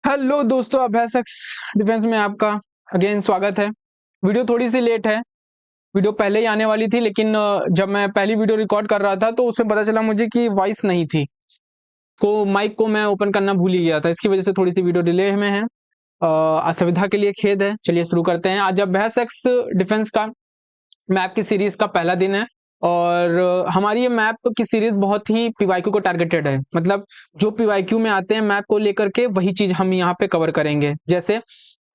Hello दोस्तों, अभ्यासक defence में आपका अगेन स्वागत है। वीडियो थोड़ी सी लेट है। वीडियो पहले ही आने वाली थी, लेकिन जब मैं पहली वीडियो रिकॉर्ड कर रहा था तो उसमें पता चला मुझे कि वॉइस नहीं थी। को माइक को मैं ओपन करना भूल ही गया था, इसकी वजह से थोड़ी सी वीडियो डिले में है। असुविधा के लिए खेद है। चलिए शुरू करते हैं। आज अभ्यासक डिफेंस का मैप की सीरीज का पहला दिन है। और हमारी ये मैप की सीरीज बहुत ही पीवाईक्यू को टारगेटेड है। मतलब जो पीवाईक्यू में आते हैं मैप को लेकर के वही चीज हम यहाँ पे कवर करेंगे। जैसे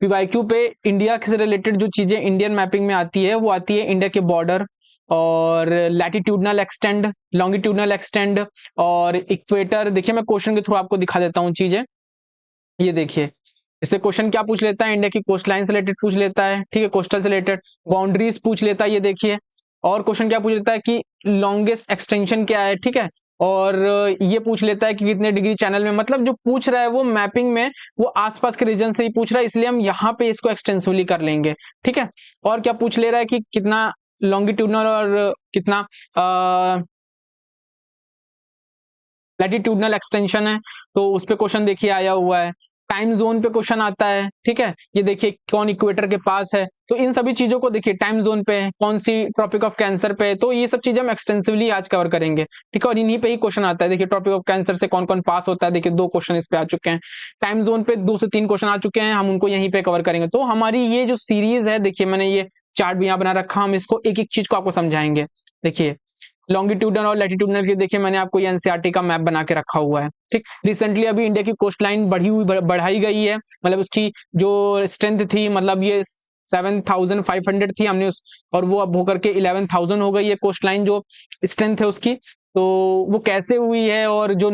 पीवाईक्यू पे इंडिया से रिलेटेड जो चीजें इंडियन मैपिंग में आती है वो आती है इंडिया के बॉर्डर और लैटिट्यूडनल एक्सटेंड, लॉन्गिट्यूडनल एक्सटेंड और इक्वेटर। देखिए मैं क्वेश्चन के थ्रू आपको दिखा देता हूँ चीजें। ये देखिए, इससे क्वेश्चन क्या पूछ लेता है, इंडिया की कोस्ट लाइन से रिलेटेड पूछ लेता है, ठीक है, कोस्टल से रिलेटेड बाउंड्रीज पूछ लेता है। ये देखिए, और क्वेश्चन क्या पूछ लेता है कि लॉन्गेस्ट एक्सटेंशन क्या है, ठीक है। और ये पूछ लेता है कि कितने डिग्री चैनल में, मतलब जो पूछ रहा है वो मैपिंग में वो आसपास के रीजन से ही पूछ रहा है, इसलिए हम यहाँ पे इसको एक्सटेंसिवली कर लेंगे, ठीक है। और क्या पूछ ले रहा है कि कितना लॉन्गिट्यूडनल और कितना लैटिट्यूडनल एक्सटेंशन है, तो उस पे क्वेश्चन देखिए आया हुआ है। टाइम जोन पे क्वेश्चन आता है, ठीक है। ये देखिए कौन इक्वेटर के पास है, तो इन सभी चीजों को देखिए, टाइम जोन पे है, कौन सी ट्रॉपिक ऑफ कैंसर पे है, तो ये सब चीजें हम एक्सटेंसिवली आज कवर करेंगे, ठीक है। और इन्हीं पे ही क्वेश्चन आता है। देखिए ट्रॉपिक ऑफ कैंसर से कौन कौन पास होता है, देखिए 2 क्वेश्चन इस पे आ चुके हैं। टाइम जोन पे 2 से 3 क्वेश्चन आ चुके हैं, हम उनको यहीं पे कवर करेंगे। तो हमारी ये जो सीरीज है, देखिए मैंने ये चार्ट भी यहाँ बना रखा, हम इसको एक एक चीज को आपको समझाएंगे। देखिए लॉन्गिट्यूडनल और लैटिट्यूडनल की देखिए मैंने आपको ये एनसीईआरटी का मैप बना के रखा हुआ है, ठीक। रिसेंटली अभी इंडिया की कोस्ट लाइन बढ़ाई गई है, मतलब उसकी जो स्ट्रेंथ थी, मतलब ये 7,500 थी, हमने उस और वो अब होकर के 11,000 हो गई है कोस्ट लाइन जो स्ट्रेंथ है उसकी। तो वो कैसे हुई है, और जो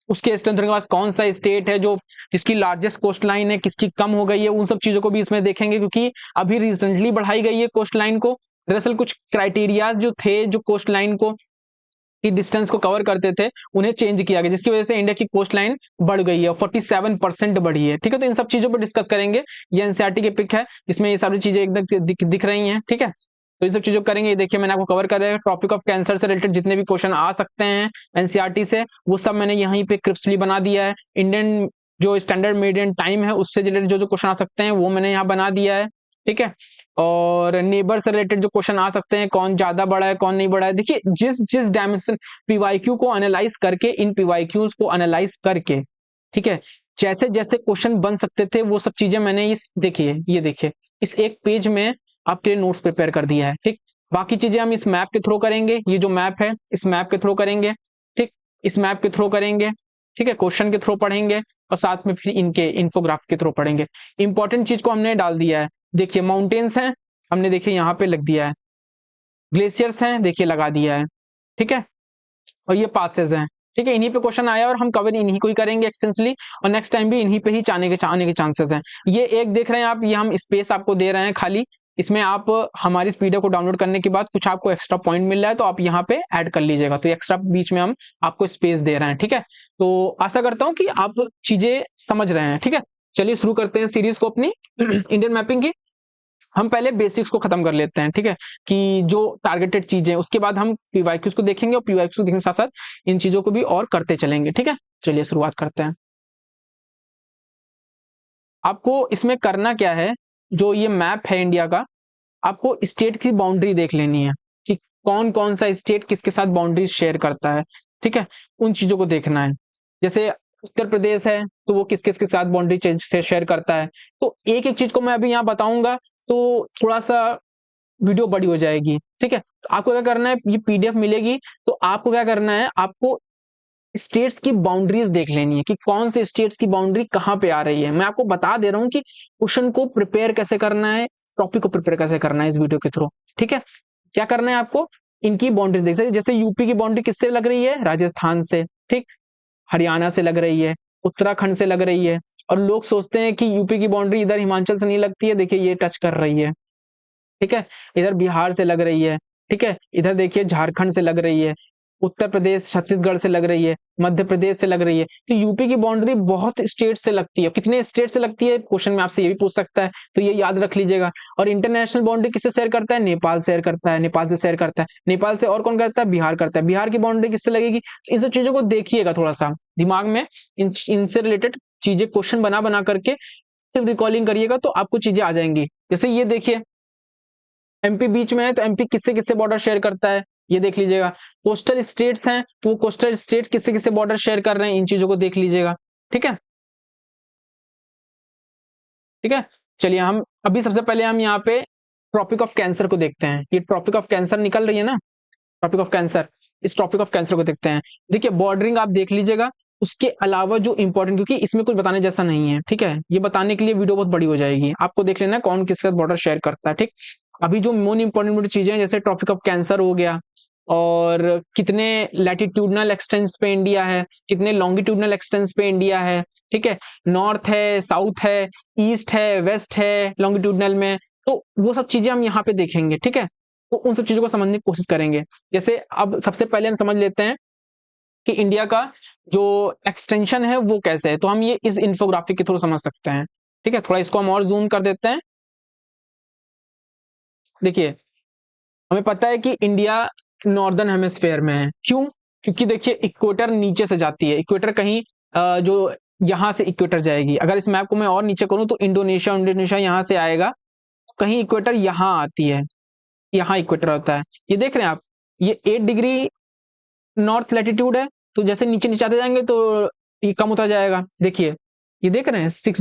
उसके स्ट्रेंथ के पास कौन सा स्टेट है जो जिसकी लार्जेस्ट कोस्ट लाइन है, किसकी कम हो गई है, उन सब चीजों को भी इसमें देखेंगे, क्योंकि अभी रिसेंटली बढ़ाई गई है कोस्ट लाइन को। दरअसल कुछ क्राइटेरियाज जो थे, जो कोस्ट लाइन को की डिस्टेंस को कवर करते थे, उन्हें चेंज किया गया, जिसकी वजह से इंडिया की कोस्ट लाइन बढ़ गई है, 47% बढ़ी है, ठीक है। तो इन सब चीजों पर डिस्कस करेंगे। ये एनसीईआरटी के पिक है जिसमें ये सारी चीजें एकदम दिख रही हैं, ठीक है। तो इन सब चीजों को करेंगे। ये देखिए मैंने आपको कवर कर रहा है टॉपिक ऑफ कैंसर से रिलेटेड जितने भी क्वेश्चन आ सकते हैं एनसीईआरटी से, वो सब मैंने यहीं पे क्रिस्पली बना दिया है। इंडियन जो स्टैंडर्ड मीडियन टाइम है उससे रिलेटेड जो जो क्वेश्चन आ सकते हैं वो मैंने यहाँ बना दिया है, ठीक है। और नेबर से रिलेटेड जो क्वेश्चन आ सकते हैं, कौन ज्यादा बड़ा है कौन नहीं बड़ा है, देखिए जिस जिस डायमेंशन पीवाईक्यू को एनालाइज करके, इन पीवाईक्यूज को एनालाइज करके, ठीक है, जैसे जैसे क्वेश्चन बन सकते थे वो सब चीजें मैंने इस देखिए, ये देखिए इस एक पेज में आपके लिए नोट्स प्रिपेयर कर दिया है, ठीक। बाकी चीजें हम इस मैप के थ्रू करेंगे। ये जो मैप है इस मैप के थ्रू करेंगे, ठीक, इस मैप के थ्रू करेंगे, ठीक है, क्वेश्चन के थ्रू पढ़ेंगे और साथ में फिर इनके इन्फोग्राफ के थ्रू पढ़ेंगे। इंपॉर्टेंट चीज को हमने डाल दिया है। देखिए माउंटेन्स हैं, हमने देखिए यहाँ पे लग दिया है। ग्लेशियर्स हैं, देखिए लगा दिया है, ठीक है। और ये पासेस हैं, ठीक है। इन्हीं पे क्वेश्चन आया और हम कवर इन्हीं को ही करेंगे एक्सटेंसली, और नेक्स्ट टाइम भी इन्हीं पे ही आने के चांसेस हैं। ये एक देख रहे हैं आप, ये हम स्पेस आपको दे रहे हैं खाली, इसमें आप हमारी इस पीडीएफ को डाउनलोड करने के बाद कुछ आपको एक्स्ट्रा पॉइंट मिल रहा है तो आप यहाँ पे ऐड कर लीजिएगा, तो एक्स्ट्रा बीच में हम आपको स्पेस दे रहे हैं, ठीक है। तो आशा करता हूँ कि आप चीजें समझ रहे हैं, ठीक है। चलिए शुरू करते हैं सीरीज को अपनी इंडियन मैपिंग की। हम पहले बेसिक्स को खत्म कर लेते हैं, ठीक है, कि जो टारगेटेड चीजें, उसके बाद हम पीवाईक्यूज को देखेंगे और पीवाईक्यूज को देखने के साथ साथ इन चीजों को भी और करते चलेंगे, ठीक है। चलिए शुरुआत करते हैं। आपको इसमें करना क्या है, जो ये मैप है इंडिया का, आपको स्टेट की बाउंड्री देख लेनी है कि कौन कौन सा स्टेट किसके साथ बाउंड्री शेयर करता है, ठीक है। उन चीजों को देखना है। जैसे उत्तर प्रदेश है तो वो किस किस के साथ बाउंड्री से शेयर करता है, तो एक एक चीज को मैं अभी यहाँ बताऊंगा तो थोड़ा सा वीडियो बड़ी हो जाएगी, ठीक है। तो आपको क्या करना है, ये पीडीएफ मिलेगी तो आपको क्या करना है, आपको स्टेट्स की बाउंड्रीज देख लेनी है कि कौन से स्टेट्स की बाउंड्री कहाँ पे आ रही है। मैं आपको बता दे रहा हूँ कि क्वेश्चन को प्रिपेयर कैसे करना है, टॉपिक को प्रिपेयर कैसे करना है इस वीडियो के थ्रू, ठीक है। क्या करना है आपको, इनकी बाउंड्रीज देख सकते, जैसे यूपी की बाउंड्री किससे लग रही है, राजस्थान से, ठीक, हरियाणा से लग रही है, उत्तराखंड से लग रही है। और लोग सोचते हैं कि यूपी की बाउंड्री इधर हिमाचल से नहीं लगती है, देखिए ये टच कर रही है, ठीक है, इधर बिहार से लग रही है, ठीक है, इधर देखिए झारखंड से लग रही है, उत्तर प्रदेश छत्तीसगढ़ से लग रही है, मध्य प्रदेश से लग रही है। तो यूपी की बाउंड्री बहुत स्टेट से लगती है, कितने स्टेट से लगती है क्वेश्चन में आपसे ये भी पूछ सकता है, तो ये याद रख लीजिएगा। और इंटरनेशनल बाउंड्री किससे शेयर करता है, नेपाल शेयर करता है, नेपाल से शेयर करता है, नेपाल से और कौन करता है, बिहार करता है, बिहार की बाउंड्री किससे लगेगी। इन सब चीजों को देखिएगा थोड़ा सा दिमाग में, इनसे रिलेटेड चीजें क्वेश्चन बना बना करके रिकॉलिंग करिएगा तो आपको चीजें आ जाएंगी। जैसे ये देखिए, एमपी बीच में है तो एमपी किससे किससे बॉर्डर शेयर करता है, ये देख लीजिएगा। कोस्टल स्टेट्स हैं तो वो कोस्टल स्टेट्स किससे किससे बॉर्डर शेयर कर रहे हैं, इन चीजों को देख लीजिएगा। ठीक है, ठीक है। चलिए हम अभी सबसे पहले हम यहाँ पे ट्रॉपिक ऑफ कैंसर को देखते हैं। ये ट्रॉपिक ऑफ कैंसर निकल रही है ना, टॉपिक ऑफ कैंसर, इस टॉपिक ऑफ कैंसर को देखते हैं। देखिए बॉर्डरिंग आप देख लीजिएगा, उसके अलावा जो इंपॉर्टेंट, क्योंकि इसमें कुछ बताने जैसा नहीं है, ठीक है, ये बताने के लिए वीडियो बहुत बड़ी हो जाएगी, आपको देख लेना कौन किसका बॉर्डर शेयर करता है। ठीक, अभी जो मोस्ट इंपॉर्टेंट चीजें हैं जैसे टॉपिक ऑफ कैंसर हो गया, और कितने लैटिट्यूडनल एक्सटेंस पे इंडिया है, कितने लॉन्गिट्यूडनल एक्सटेंस पे इंडिया है, ठीक है, नॉर्थ है, साउथ है, ईस्ट है, वेस्ट है लॉन्गिट्यूडनल में, तो वो सब चीजें हम यहाँ पे देखेंगे। ठीक है, तो उन सब चीजों को समझने की कोशिश करेंगे। जैसे अब सबसे पहले हम समझ लेते हैं कि इंडिया का जो एक्सटेंशन है वो कैसे है, तो हम ये इस इंफोग्राफिक के थ्रू समझ सकते हैं। ठीक है, थोड़ा इसको हम और जूम कर देते हैं। देखिए हमें पता है कि इंडिया नॉर्दर्न हेमिस्फेयर में है, क्यों? क्योंकि देखिए इक्वेटर नीचे से जाती है, इक्वेटर कहीं जो यहाँ से इक्वेटर जाएगी, अगर इस मैप को मैं और नीचे करूं तो इंडोनेशिया, इंडोनेशिया यहाँ से आएगा, कहीं इक्वेटर यहाँ आती है, यहाँ इक्वेटर होता है, ये देख रहे हैं आप, ये 8 डिग्री नॉर्थ लैटिट्यूड है, तो जैसे नीचे नीचे आते जाएंगे तो ये कम होता जाएगा। देखिए ये देख रहे हैं 6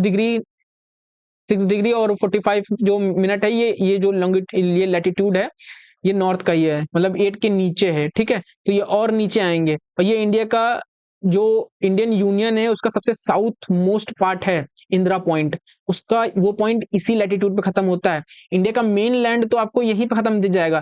डिग्री और 45 जो मिनट है, ये जो ये लैटिट्यूड है, ये नॉर्थ का ही है, मतलब 8 के नीचे है। ठीक है, तो ये और नीचे आएंगे, और ये इंडिया का जो इंडियन यूनियन है उसका सबसे साउथ मोस्ट पार्ट है, इंदिरा पॉइंट, उसका वो पॉइंट इसी लैटिट्यूड पे खत्म होता है। इंडिया का मेन लैंड तो आपको यहीं पे खत्म दिख जाएगा,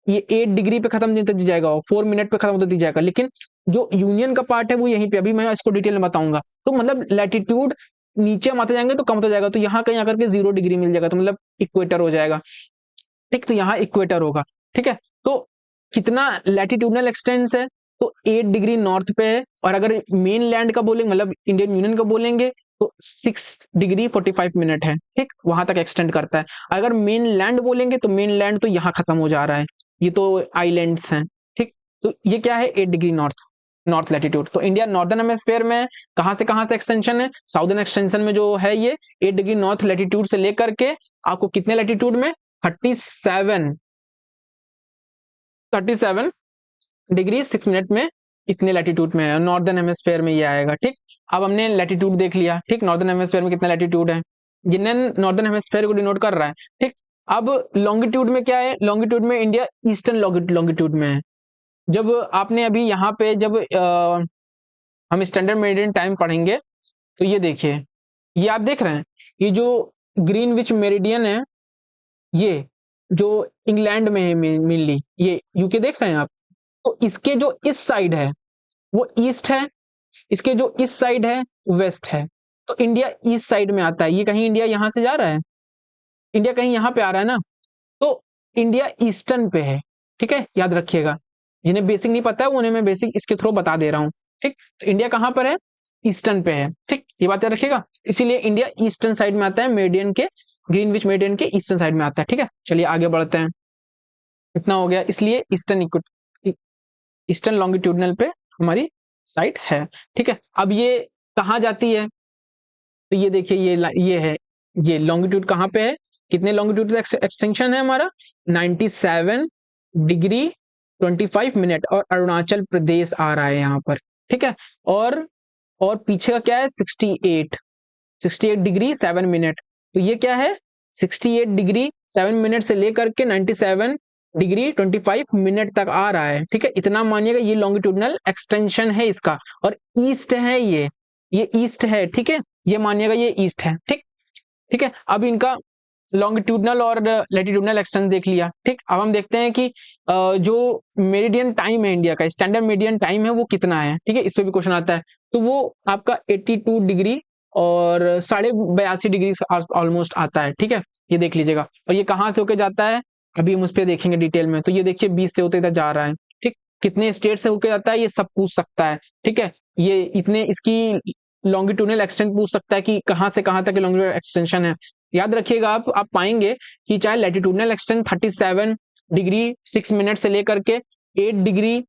ये 8 डिग्री पे खत्म नहीं जाएगा, 4 मिनट पे खत्म होता दिख जाएगा, लेकिन जो यूनियन का पार्ट है वो यहीं पे, अभी मैं इसको डिटेल में बताऊंगा। तो मतलब लैटिट्यूड नीचे हम आते जाएंगे तो कम होता जाएगा, तो यहाँ कहीं आकर के 0 डिग्री मिल जाएगा, तो मतलब इक्वेटर हो जाएगा। ठीक, तो यहाँ इक्वेटर होगा। ठीक है, तो कितना लैटिट्यूडनल एक्सटेंस है, तो 8 डिग्री नॉर्थ पे है, और अगर मेन लैंड का बोलेंगे, मतलब इंडियन यूनियन का बोलेंगे, तो 6 डिग्री 45 मिनट है। ठीक, वहां तक एक्सटेंड करता है। अगर मेन लैंड बोलेंगे तो मेन लैंड तो यहाँ खत्म हो जा रहा है, ये तो आइलैंड्स हैं। ठीक, तो ये क्या है, 8 डिग्री नॉर्थ, नॉर्थ लैटिट्यूड। तो इंडिया नॉर्दर्न हेमिस्फीयर में कहां से एक्सटेंशन है, साउदर्न एक्सटेंशन में जो है ये 8 डिग्री नॉर्थ लैटिट्यूड से लेकर के आपको कितने लैटिट्यूड में, 37 डिग्री 6 मिनट में, इतने लैटिट्यूड में है, नॉर्दर्न हेमिस्फीयर में ये आएगा। ठीक, अब हमने लैटिट्यूड देख लिया। ठीक, नॉर्दर्न हेमिस्फीयर में कितना लैटिट्यूड है, जिन्हें नॉर्दर्न हेमिस्फीयर को डिनोट कर रहा है। ठीक, अब लॉन्गिट्यूड में क्या है, लॉन्गिट्यूड में इंडिया ईस्टर्न लॉन्गिट्यूड में है। जब आपने अभी यहाँ पे जब हम स्टैंडर्ड मेरिडियन टाइम पढ़ेंगे तो ये देखिए, ये आप देख रहे हैं, ये जो ग्रीनविच मेरिडियन है, ये जो इंग्लैंड में है मेनली, ये यूके देख रहे हैं आप, तो इसके जो इस साइड है वो ईस्ट है, इसके जो इस साइड है वेस्ट है, तो इंडिया ईस्ट साइड में आता है। ये कहीं इंडिया यहां से जा रहा है, इंडिया कहीं यहां पे आ रहा है ना, तो इंडिया ईस्टर्न पे है। ठीक है, याद रखिएगा, जिन्हें बेसिक नहीं पता है उन्हें मैं बेसिक इसके थ्रू बता दे रहा हूँ। ठीक, तो इंडिया कहां पर है, ईस्टर्न पे है। ठीक, ये बात याद रखिएगा, इसीलिए इंडिया ईस्टर्न साइड में आता है, मेरिडियन के, ग्रीनविच मेरिडियन के ईस्टर्न साइड में आता है। ठीक है, चलिए आगे बढ़ते हैं। इतना हो गया, इसलिए ईस्टर्न लॉन्गिट्यूडनल पे हमारी साइट है। ठीक है, अब ये कहाँ जाती है, तो ये देखिए, ये है, ये लॉन्गिट्यूड कहाँ पे है, कितने लॉन्गिट्यूड एक्सटेंशन है हमारा, 97 डिग्री 25 मिनट, और अरुणाचल प्रदेश आ रहा है यहाँ पर। ठीक है, और पीछे का क्या है, 68 डिग्री 7 मिनट, तो ये क्या है, 68 डिग्री 7 मिनट से लेकर के 97 डिग्री 25 मिनट तक आ रहा है। ठीक है, इतना मानिएगा, ये लॉन्गिट्यूडनल एक्सटेंशन है इसका, और ईस्ट है ये ईस्ट है। ठीक है, ये मानिएगा ये ईस्ट है। ठीक, ठीक है, अब इनका लॉन्गिट्यूडनल और लैटिट्यूडनल एक्सटेंशन देख लिया। ठीक, अब हम देखते हैं कि जो मेरिडियन टाइम है इंडिया का, स्टैंडर्ड मेरिडियन टाइम है वो कितना है। ठीक है, इस पे भी क्वेश्चन आता है, तो वो आपका 82 डिग्री और 82.5 डिग्री ऑलमोस्ट आता है। ठीक है, ये देख लीजिएगा, और ये कहाँ से होके जाता है, अभी हम उस पर देखेंगे डिटेल में। तो ये देखिए 20 से होते इधर जा रहा है। ठीक, कितने स्टेट से होके जाता है ये सब पूछ सकता है। ठीक है, ये इतने इसकी लॉन्गिट्यूडनल एक्सटेंट पूछ सकता है कि कहाँ से कहाँ तक लॉन्गिट्यूडनल एक्सटेंशन है। याद रखिएगा, आप पाएंगे कि चाहे लैटिट्यूडनल एक्सटेंट 37 डिग्री 6 मिनट से लेकर के 8 डिग्री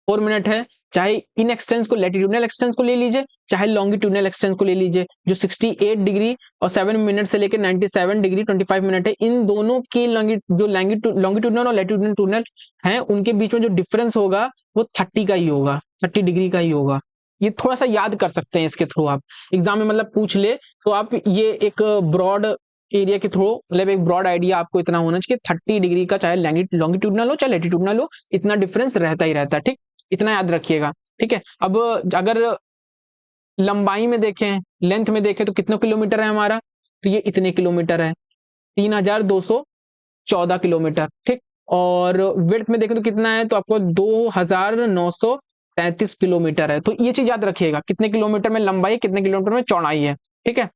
4 मिनट है, चाहे इन एक्सटेंस को लैटिट्यूडनल एक्सटेंस को ले लीजिए, चाहे लॉन्गिट्यूडनल एक्सटेंस को ले लीजिए, जो 68 डिग्री और 7 मिनट से लेकर 97 डिग्री 25 मिनट है, इन दोनों की जो लॉन्गिट्यूडनल और लैटिट्यूडनल है उनके बीच में जो डिफरेंस होगा वो 30 का ही होगा, 30 डिग्री का ही होगा। ये थोड़ा सा याद कर सकते हैं इसके थ्रू, आप एग्जाम में मतलब पूछ ले तो आप ये एक ब्रॉड एरिया के थ्रू, मतलब एक ब्रॉड आइडिया आपको इतना होना चाहिए 30 डिग्री का, चाहे लॉन्गिट्यूडनल हो चाहे लैटिट्यूडनल हो, इतना डिफरेंस रहता ही रहता है। ठीक, इतना याद रखिएगा। ठीक है, अब अगर लंबाई में देखें, लेंथ में देखें तो कितने किलोमीटर है हमारा, तो ये इतने किलोमीटर है, 3214 किलोमीटर। ठीक, और विड्थ में देखें तो कितना है, तो आपको 2933 किलोमीटर है। तो ये चीज याद रखिएगा, कितने किलोमीटर में लंबाई, कितने किलोमीटर में चौड़ाई है। ठीक है,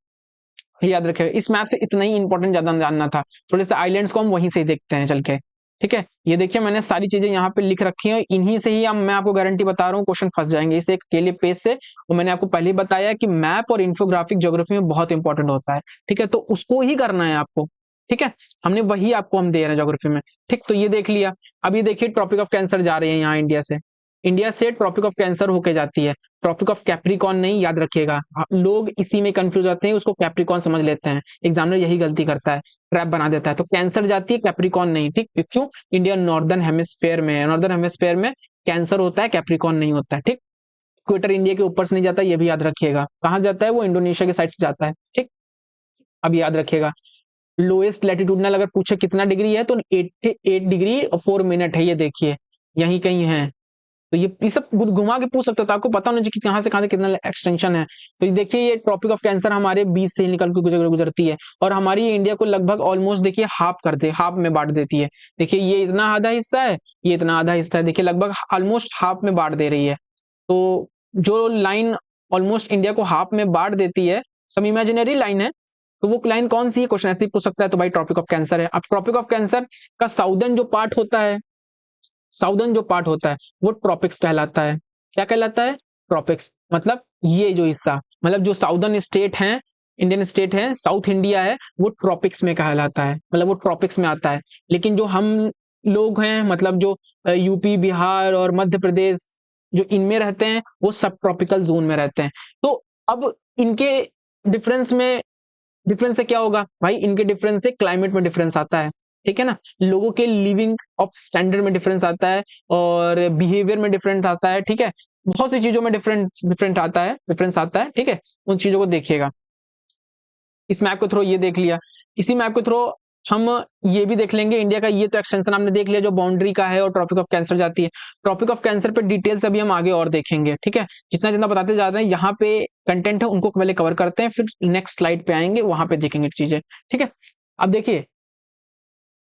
याद रखिएगा। इस मैप से इतना ही इंपॉर्टेंट ज्यादा जानना था, थोड़े से आइलैंड्स को हम वहीं से ही देखते हैं चल के। ठीक है, ये देखिए मैंने सारी चीजें यहाँ पे लिख रखी हैं, इन्हीं से ही मैं आपको गारंटी बता रहा हूँ क्वेश्चन फंस जाएंगे इस एक अकेले पेज से। और मैंने आपको पहले ही बताया कि मैप और इन्फोग्राफिक ज्योग्राफी में बहुत इंपॉर्टेंट होता है। ठीक है, तो उसको ही करना है आपको। ठीक है, हमने वही आपको हम दे रहे हैं ज्योग्राफी में। ठीक, तो ये देख लिया। अब ये देखिए ट्रॉपिक ऑफ कैंसर जा रहे हैं यहाँ इंडिया से ट्रॉपिक ऑफ कैंसर होके जाती है, ट्रॉपिक ऑफ कैप्रिकॉन नहीं, याद रखिएगा। लोग इसी में कंफ्यूज होते हैं, उसको कैप्रिकॉन समझ लेते हैं, एग्जामिनर यही गलती करता है, ट्रैप बना देता है। तो कैंसर जाती है, कैप्रिकॉन नहीं। ठीक, क्यों? इंडिया नॉर्दर्न हेमिस्फेयर में है, नॉर्दर्न हेमिस्फेयर में कैंसर होता है, कैप्रिकॉन नहीं होता है। ठीक, इक्वेटर इंडिया के ऊपर से नहीं जाता, ये भी याद रखिएगा। कहाँ जाता है? वो इंडोनेशिया के साइड से जाता है। ठीक, अब याद रखिएगा लोएस्ट लैटिट्यूडनल अगर पूछे कितना डिग्री है तो 8 डिग्री और 4 मिनट है, ये देखिए यहीं कहीं है। तो ये सब घुमा के पूछ सकता था, आपको पता होना चाहिए कि कहाँ से कितना एक्सटेंशन है। तो ये देखिए ये ट्रॉपिक ऑफ कैंसर हमारे बीच से निकल के गुजरती है, और हमारी इंडिया को लगभग ऑलमोस्ट देखिए हाफ में बांट देती है। देखिए ये इतना आधा हिस्सा है, ये इतना आधा हिस्सा है, देखिए लगभग ऑलमोस्ट हाफ में बांट दे रही है। तो जो लाइन ऑलमोस्ट इंडिया को हाफ में बांट देती है, सब इमेजिनरी लाइन है, तो वो लाइन कौन सी है, क्वेश्चन ऐसे ही पूछ सकता है। तो भाई ट्रॉपिक ऑफ कैंसर है। अब ट्रॉपिक ऑफ कैंसर का साउदर्न जो पार्ट होता है, साउदर्न जो पार्ट होता है वो ट्रॉपिक्स कहलाता है। क्या कहलाता है? ट्रॉपिक्स। मतलब ये जो हिस्सा, मतलब जो साउदर्न स्टेट है, इंडियन स्टेट है, साउथ इंडिया है, वो ट्रॉपिक्स में कहलाता है, मतलब वो ट्रॉपिक्स में आता है। लेकिन जो हम लोग हैं, मतलब जो यूपी, बिहार और मध्य प्रदेश जो इनमें रहते हैं, वो सब ट्रॉपिकल जोन में रहते हैं। तो अब इनके डिफरेंस से क्या होगा भाई? इनके डिफरेंस से क्लाइमेट में डिफरेंस आता है। ठीक है ना, लोगों के लिविंग ऑफ स्टैंडर्ड में डिफरेंस आता है, और बिहेवियर में डिफरेंस आता है। ठीक है, बहुत सी चीजों में डिफरेंस आता है। ठीक है, उन चीजों को देखिएगा। इस मैप के थ्रू ये देख लिया, इसी मैप के थ्रू हम ये भी देख लेंगे इंडिया का। ये तो एक्सटेंशन हमने देख लिया जो बाउंड्री का है और ट्रॉपिक ऑफ कैंसर जाती है। ट्रॉपिक ऑफ कैंसर पे डिटेल्स अभी हम आगे और देखेंगे। ठीक है, जितना जितना बताते जा रहे हैं, यहाँ पे कंटेंट है उनको पहले कवर करते हैं, फिर नेक्स्ट स्लाइड पे आएंगे, वहां पे देखेंगे चीजें। ठीक है, अब देखिए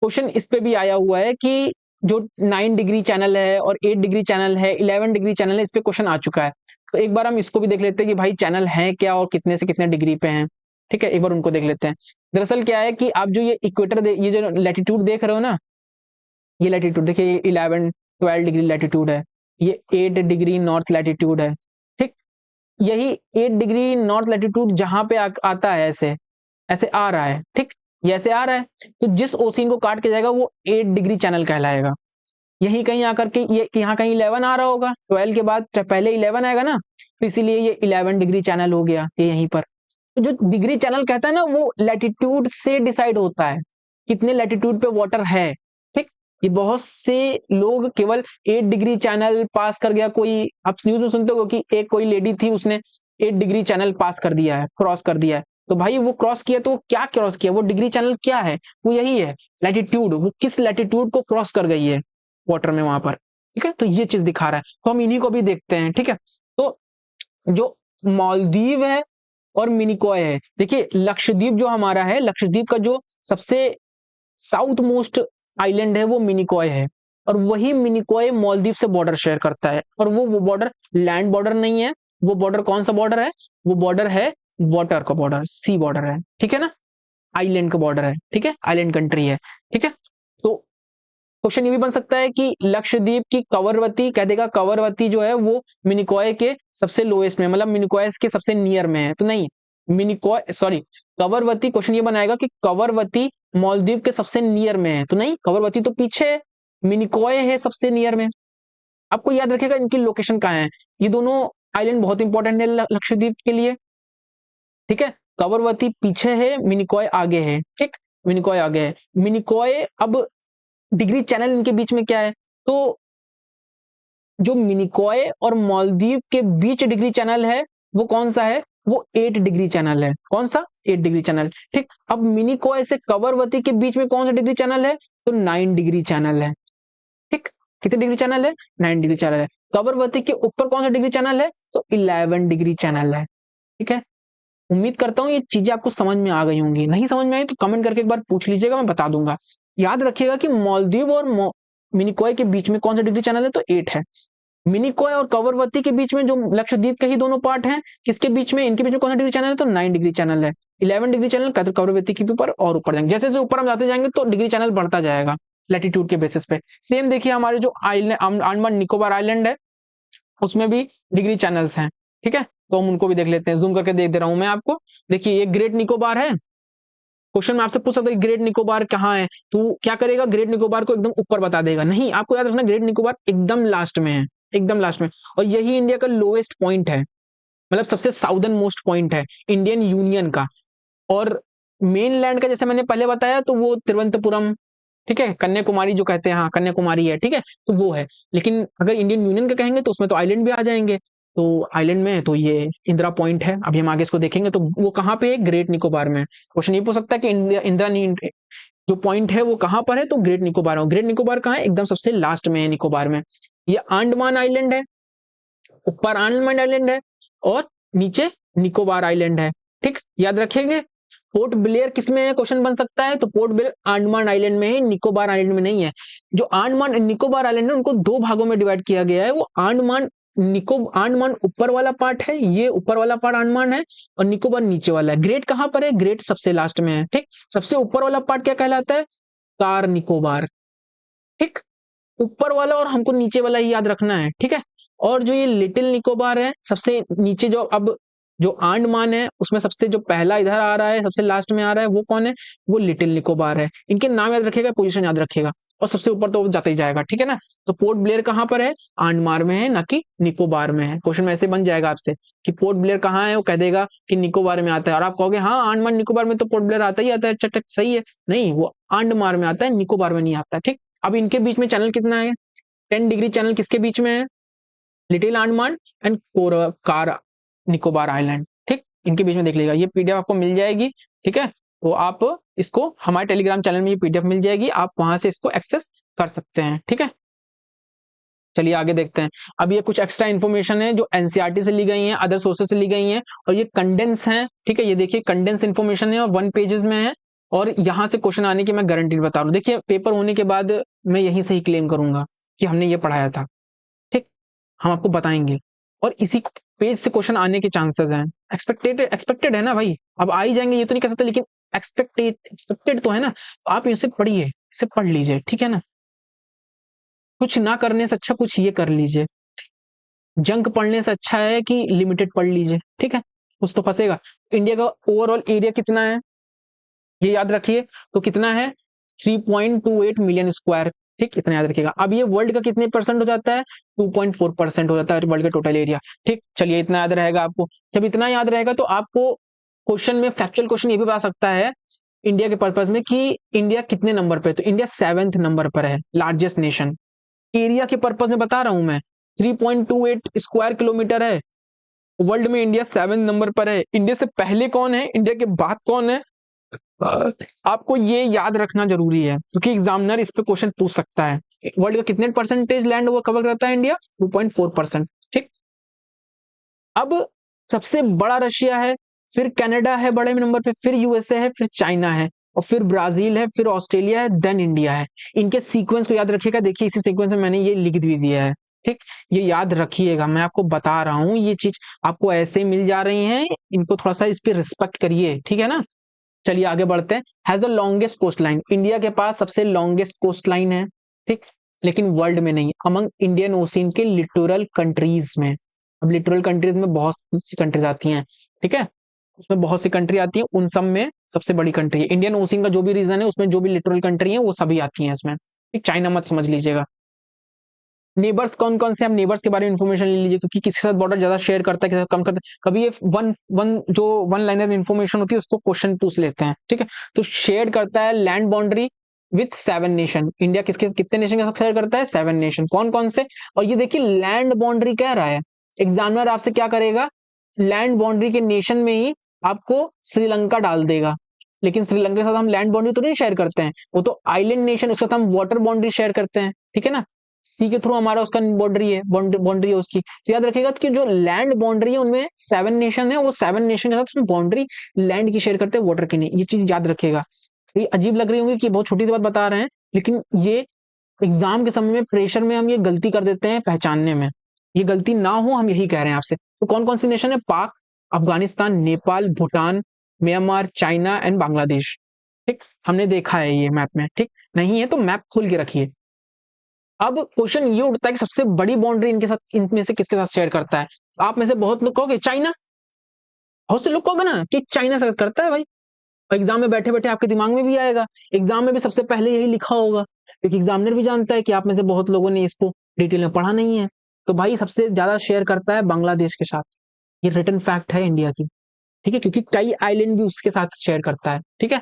क्वेश्चन इस पे भी आया हुआ है कि जो 9 डिग्री चैनल है और 8 डिग्री चैनल है, 11 डिग्री चैनल है, इस पे क्वेश्चन आ चुका है। तो एक बार हम इसको भी देख लेते हैं कि भाई चैनल है क्या और कितने से कितने डिग्री पे हैं। ठीक है, एक बार उनको देख लेते हैं। दरअसल क्या है कि आप जो ये इक्वेटर, ये जो लैटिट्यूड देख रहे हो ना, ये लैटिट्यूड देखिए, ये 11-12 डिग्री लैटिट्यूड है, ये 8 डिग्री नॉर्थ लैटिट्यूड है। ठीक, यही 8 डिग्री नॉर्थ लैटिट्यूड जहां पे आता है, ऐसे ऐसे आ रहा है। ठीक, ये ऐसे आ रहा है, तो जिस ओसिन को काट के जाएगा वो 8 डिग्री चैनल कहलाएगा। यही कहीं आकर के ये यहाँ कहीं 11 आ रहा होगा, 12 के बाद पहले 11 आएगा ना, तो इसीलिए ये 11 डिग्री चैनल हो गया ये यहीं पर। तो जो डिग्री चैनल कहता है ना, वो लैटिट्यूड से डिसाइड होता है, कितने लैटिट्यूड पे वाटर है। ठीक, ये बहुत से लोग केवल 8 डिग्री चैनल पास कर गया, कोई आप न्यूज में सुनते हो कि एक कोई लेडी थी उसने 8 डिग्री चैनल पास कर दिया है, क्रॉस कर दिया है। तो भाई वो क्रॉस किया तो क्या क्रॉस किया, वो डिग्री चैनल क्या है, वो यही है लैटिट्यूड, वो किस लैटिट्यूड को क्रॉस कर गई है वाटर में वहां पर। ठीक है, तो ये चीज दिखा रहा है, तो हम इन्हीं को भी देखते हैं। ठीक है, तो जो मालदीव है और मिनिकॉय है, देखिए लक्षद्वीप जो हमारा है, लक्षद्वीप का जो सबसे साउथ मोस्ट आइलैंड है वो मिनिकॉय है, और वही मिनिकॉय मालदीव से बॉर्डर शेयर करता है। और वो बॉर्डर लैंड बॉर्डर नहीं है, वो बॉर्डर कौन सा बॉर्डर है? वो बॉर्डर है वाटर का बॉर्डर, सी बॉर्डर है। ठीक है ना, आइलैंड का बॉर्डर है। ठीक है, आइलैंड कंट्री है। ठीक है, तो क्वेश्चन ये भी बन सकता है कि लक्षद्वीप की कवरवती कह देगा, कवरवती जो है वो मिनिकॉय के सबसे लोएस्ट में, मतलब मिनिकॉय के सबसे नियर में है। तो नहीं, कवरवती क्वेश्चन ये बनाएगा कि कवरवती मालदीव के सबसे नियर में है। तो नहीं, कवरवती तो पीछे है, मिनिकॉय है सबसे नियर में। आपको याद रखेगा इनकी लोकेशन कहाँ है। ये दोनों आइलैंड बहुत इंपॉर्टेंट है लक्षद्वीप के लिए, ठीक है। कवरवती पीछे है, मिनिकॉय आगे है, ठीक, मिनिकॉय आगे है। मिनिकॉय, अब डिग्री चैनल इनके बीच में क्या है, तो जो मिनिकॉय और मालदीव के बीच डिग्री चैनल है वो कौन सा है, वो 8 डिग्री चैनल है। कौन सा, 8 डिग्री चैनल, ठीक। अब मिनिकॉय से कवरवती के बीच में कौन सा डिग्री चैनल है, तो 9 डिग्री चैनल है, ठीक। कितने डिग्री चैनल है, 9 डिग्री चैनल है। कवरवती के ऊपर कौन सा डिग्री चैनल है, तो 11 डिग्री चैनल है, ठीक है। उम्मीद करता हूँ ये चीजें आपको समझ में आ गई होंगी। नहीं समझ में आई तो कमेंट करके एक बार पूछ लीजिएगा, मैं बता दूंगा। याद रखिएगा कि मालदीव और मिनिकॉय के बीच में कौन सा डिग्री चैनल है, तो 8 है। मिनिकॉय और कवरवती के बीच में जो लक्षद्वीप के ही दोनों पार्ट हैं, किसके बीच में, इनके बीच में कौन सा डिग्री चैनल है, तो 9 डिग्री चैनल है। 11 डिग्री चैनल कवरवती के ऊपर और ऊपर जाएंगे, जैसे जैसे ऊपर हम जाते जाएंगे तो डिग्री चैनल बढ़ता जाएगा लैटिट्यूड के बेसिस पे। सेम देखिए हमारे जो आइलैंड अंडमान निकोबार आइलैंड है उसमें भी डिग्री चैनल्स हैं, ठीक है। तो हम उनको भी देख लेते हैं, जूम करके देख दे रहा हूं मैं आपको। देखिए ये ग्रेट निकोबार है। क्वेश्चन में आपसे पूछ सकता है ग्रेट निकोबार कहाँ है, तो क्या करेगा, ग्रेट निकोबार को एकदम ऊपर बता देगा। नहीं, आपको याद रखना ग्रेट निकोबार एकदम लास्ट में है, एकदम लास्ट में। और यही इंडिया का लोएस्ट पॉइंट है, मतलब सबसे साउदर्न मोस्ट पॉइंट है इंडियन यूनियन का। और मेन लैंड का जैसे मैंने पहले बताया तो वो तिरुवनंतपुरम, ठीक है, कन्याकुमारी जो कहते हैं, हाँ कन्याकुमारी है, ठीक है, तो वो है। लेकिन अगर इंडियन यूनियन का कहेंगे तो उसमें तो आइलैंड भी आ जाएंगे। तो आइलैंड में तो ये इंदिरा पॉइंट है, अभी हम आगे इसको देखेंगे। तो वो कहाँ पे है, ग्रेट निकोबार में। क्वेश्चन ये पूछ सकता है कि इंदिरा जो पॉइंट है वो कहाँ पर है, तो ग्रेट निकोबार में। ग्रेट निकोबार कहाँ है, एकदम सबसे लास्ट में है निकोबार में। ये अंडमान आइलैंड है, ऊपर अंडमान आइलैंड है और नीचे निकोबार आइलैंड है, ठीक, याद रखेंगे। पोर्ट ब्लेयर किसमें है, क्वेश्चन बन सकता है, तो पोर्ट ब्लेयर अंडमान आइलैंड में है, निकोबार आइलैंड में नहीं है। जो अंडमान निकोबार आइलैंड है उनको 2 भागों में डिवाइड किया गया है। वो अंडमान ऊपर वाला पार्ट है, ये ऊपर वाला पार्ट अंडमान है, और निकोबार नीचे वाला है। ग्रेट कहां पर है, ग्रेट सबसे लास्ट में है, ठीक। सबसे ऊपर वाला पार्ट क्या कहलाता है, कार निकोबार, ठीक, ऊपर वाला, और हमको नीचे वाला ही याद रखना है, ठीक है। और जो ये लिटिल निकोबार है सबसे नीचे, जो अब जो अंडमान है उसमें सबसे जो पहला इधर आ रहा है, सबसे लास्ट में आ रहा है, वो कौन है, वो लिटिल निकोबार है। इनके नाम याद रखेगा, पोजीशन याद रखेगा, और सबसे ऊपर तो जाता ही जाएगा, ठीक है ना। तो पोर्ट ब्लेयर कहाँ पर है, अंडमान में है, ना कि निकोबार में है। क्वेश्चन में ऐसे बन जाएगा आपसे कि पोर्ट ब्लेयर कहाँ है, वो कह देगा कि निकोबार में आता है, और आप कहोगे हाँ अंडमान निकोबार में तो पोर्ट ब्लेयर आता ही आता है, चटक सही है। नहीं, वो अंडमान में आता है, निकोबार में नहीं आता, ठीक। अब इनके बीच में चैनल कितना है, 10 डिग्री चैनल किसके बीच में है, little Andaman and car Nicobar island, ठीक। इनके बीच में देख लीजिएगा, ये पीडीएफ आपको मिल जाएगी, ठीक है। तो आप इसको हमारे टेलीग्राम चैनल में ये पीडीएफ मिल जाएगी, आप वहां से इसको एक्सेस कर सकते हैं, ठीक है। चलिए आगे देखते हैं। अब ये कुछ एक्स्ट्रा इन्फॉर्मेशन है जो एनसीईआरटी से ली गई है, अदर सोर्सेज से ली गई है, और ये कंडेंस है, ठीक है। ये देखिए कंडेंस इन्फॉर्मेशन है और 1 पेजेस में है, और यहाँ से क्वेश्चन आने की मैं गारंटी बता रहा हूँ। देखिए पेपर होने के बाद मैं यहीं से ही क्लेम करूंगा कि हमने ये पढ़ाया था, ठीक, हम आपको बताएंगे, और इसी पेज से क्वेश्चन आने के चांसेस हैं। एक्सपेक्टेड है ना भाई, अब आ ही जाएंगे ये तो नहीं कह सकते, लेकिन एक्सपेक्टेड तो है ना। तो आप इसे पढ़िए, इसे पढ़ लीजिए, ठीक है ना। कुछ ना करने से अच्छा कुछ ये कर लीजिए, जंक पढ़ने से अच्छा है कि लिमिटेड पढ़ लीजिए, ठीक है। कुछ तो फंसेगा। इंडिया का ओवरऑल एरिया कितना है, ये याद रखिए, तो कितना है, 3.28 मिलियन स्क्वायर, ठीक, इतना याद रखिएगा। अब ये वर्ल्ड का कितने परसेंट हो जाता है, 2.4% हो जाता है वर्ल्ड का टोटल एरिया, ठीक। चलिए इतना याद रहेगा आपको। जब इतना याद रहेगा तो आपको क्वेश्चन में, फैक्चुअल क्वेश्चन ये भी बता सकता है इंडिया के पर्पज में कि इंडिया कितने नंबर पे है, तो इंडिया 7th नंबर पर है, लार्जेस्ट नेशन। एरिया के पर्पज में बता रहा हूं मैं, 3.28 स्क्वायर किलोमीटर है, वर्ल्ड में इंडिया 7 नंबर पर है। इंडिया से पहले कौन है, इंडिया के बाद कौन है, आपको ये याद रखना जरूरी है, क्योंकि एग्जामिनर इस पे क्वेश्चन पूछ सकता है। वर्ल्ड का कितने परसेंटेज लैंड वो कवर करता है इंडिया, 2.4%, ठीक। अब सबसे बड़ा रशिया है, फिर कनाडा है बड़े नंबर पे, फिर यूएसए है, फिर चाइना है, और फिर ब्राजील है, फिर ऑस्ट्रेलिया है, देन इंडिया है। इनके सीक्वेंस को याद रखिएगा। देखिए इसी सीक्वेंस में मैंने ये लिख भी दिया है, ठीक। ये याद रखिएगा, मैं आपको बता रहा हूं, ये चीज आपको ऐसे मिल जा रही है, इनको थोड़ा सा इस पे रिस्पेक्ट करिए, ठीक है ना। चलिए आगे बढ़ते हैं। Has the longest coast line, India के पास सबसे लॉन्गेस्ट कोस्ट लाइन है, ठीक, लेकिन वर्ल्ड में नहीं, अमंग इंडियन ओशियन के लिटोरल कंट्रीज में। अब लिटोरल कंट्रीज में बहुत सी कंट्रीज आती हैं, ठीक है, उसमें बहुत सी कंट्री आती है, उन सब में सबसे बड़ी कंट्री है इंडियन ओशियन का जो भी रीजन है, उसमें जो भी लिटोरल कंट्री है वो सभी आती हैं इसमें, ठीक। चाइना मत समझ लीजिएगा। नेबर्स कौन कौन से, हम नेबर्स के बारे में इंफॉर्मेशन ले लीजिए, क्योंकि किसी के साथ बॉर्डर ज्यादा शेयर करता है, किसी के साथ कम करता है, कभी ये वन लाइनर इंफॉर्मेशन होती है उसको क्वेश्चन पूछ लेते हैं, ठीक है। तो शेयर करता है land boundary with 7 nation. India किसके कितने नेशन के साथ शेयर करता है? 7 नेशन। कौन कौन से? और ये देखिए लैंड बाउंड्री कह रहा है, एग्जामिनर आपसे क्या करेगा, लैंड बाउंड्री के नेशन में ही आपको श्रीलंका डाल देगा, लेकिन श्रीलंका के साथ हम लैंड बाउंड्री तो नहीं शेयर करते हैं, वो तो आइलैंड नेशन, उसके साथ हम वाटर बाउंड्री शेयर करते हैं, ठीक है ना। सी के थ्रू हमारा उसका बाउंड्री है, बाउंड्री है उसकी। तो याद रखिएगा कि जो लैंड बाउंड्री है उनमें 7 नेशन है, वो 7 नेशन के साथ हम बाउंड्री लैंड की शेयर करते हैं, वाटर की नहीं। ये चीज याद रखिएगा। ये अजीब लग रही होंगी कि बहुत छोटी सी बात बता रहे हैं, लेकिन ये एग्जाम के समय में प्रेशर में हम ये गलती कर देते हैं पहचानने में। ये गलती ना हो, हम यही कह रहे हैं आपसे। तो कौन कौन सी नेशन है? पाक, Afghanistan, Nepal, Bhutan, Myanmar, China and Bangladesh. ठीक, हमने देखा है ये मैप में। ठीक, नहीं है तो मैप खोल के रखिए। अब क्वेश्चन ये उठता है कि सबसे बड़ी बाउंड्री इनके साथ, इनमें से किसके साथ शेयर करता है? आप में से बहुत लोग कहोगे चाइना, बहुत से लोग कहोगे ना कि चाइना से करता है भाई। एग्जाम में बैठे बैठे आपके दिमाग में भी आएगा, एग्जाम में भी सबसे पहले यही लिखा होगा, क्योंकि एग्जामिनर भी जानता है कि आप में से बहुत लोगों ने इसको डिटेल में पढ़ा नहीं है। तो भाई सबसे ज्यादा शेयर करता है बांग्लादेश के साथ, ये रिटन फैक्ट है इंडिया की, ठीक है, क्योंकि कई आइलैंड भी उसके साथ शेयर करता है, ठीक है।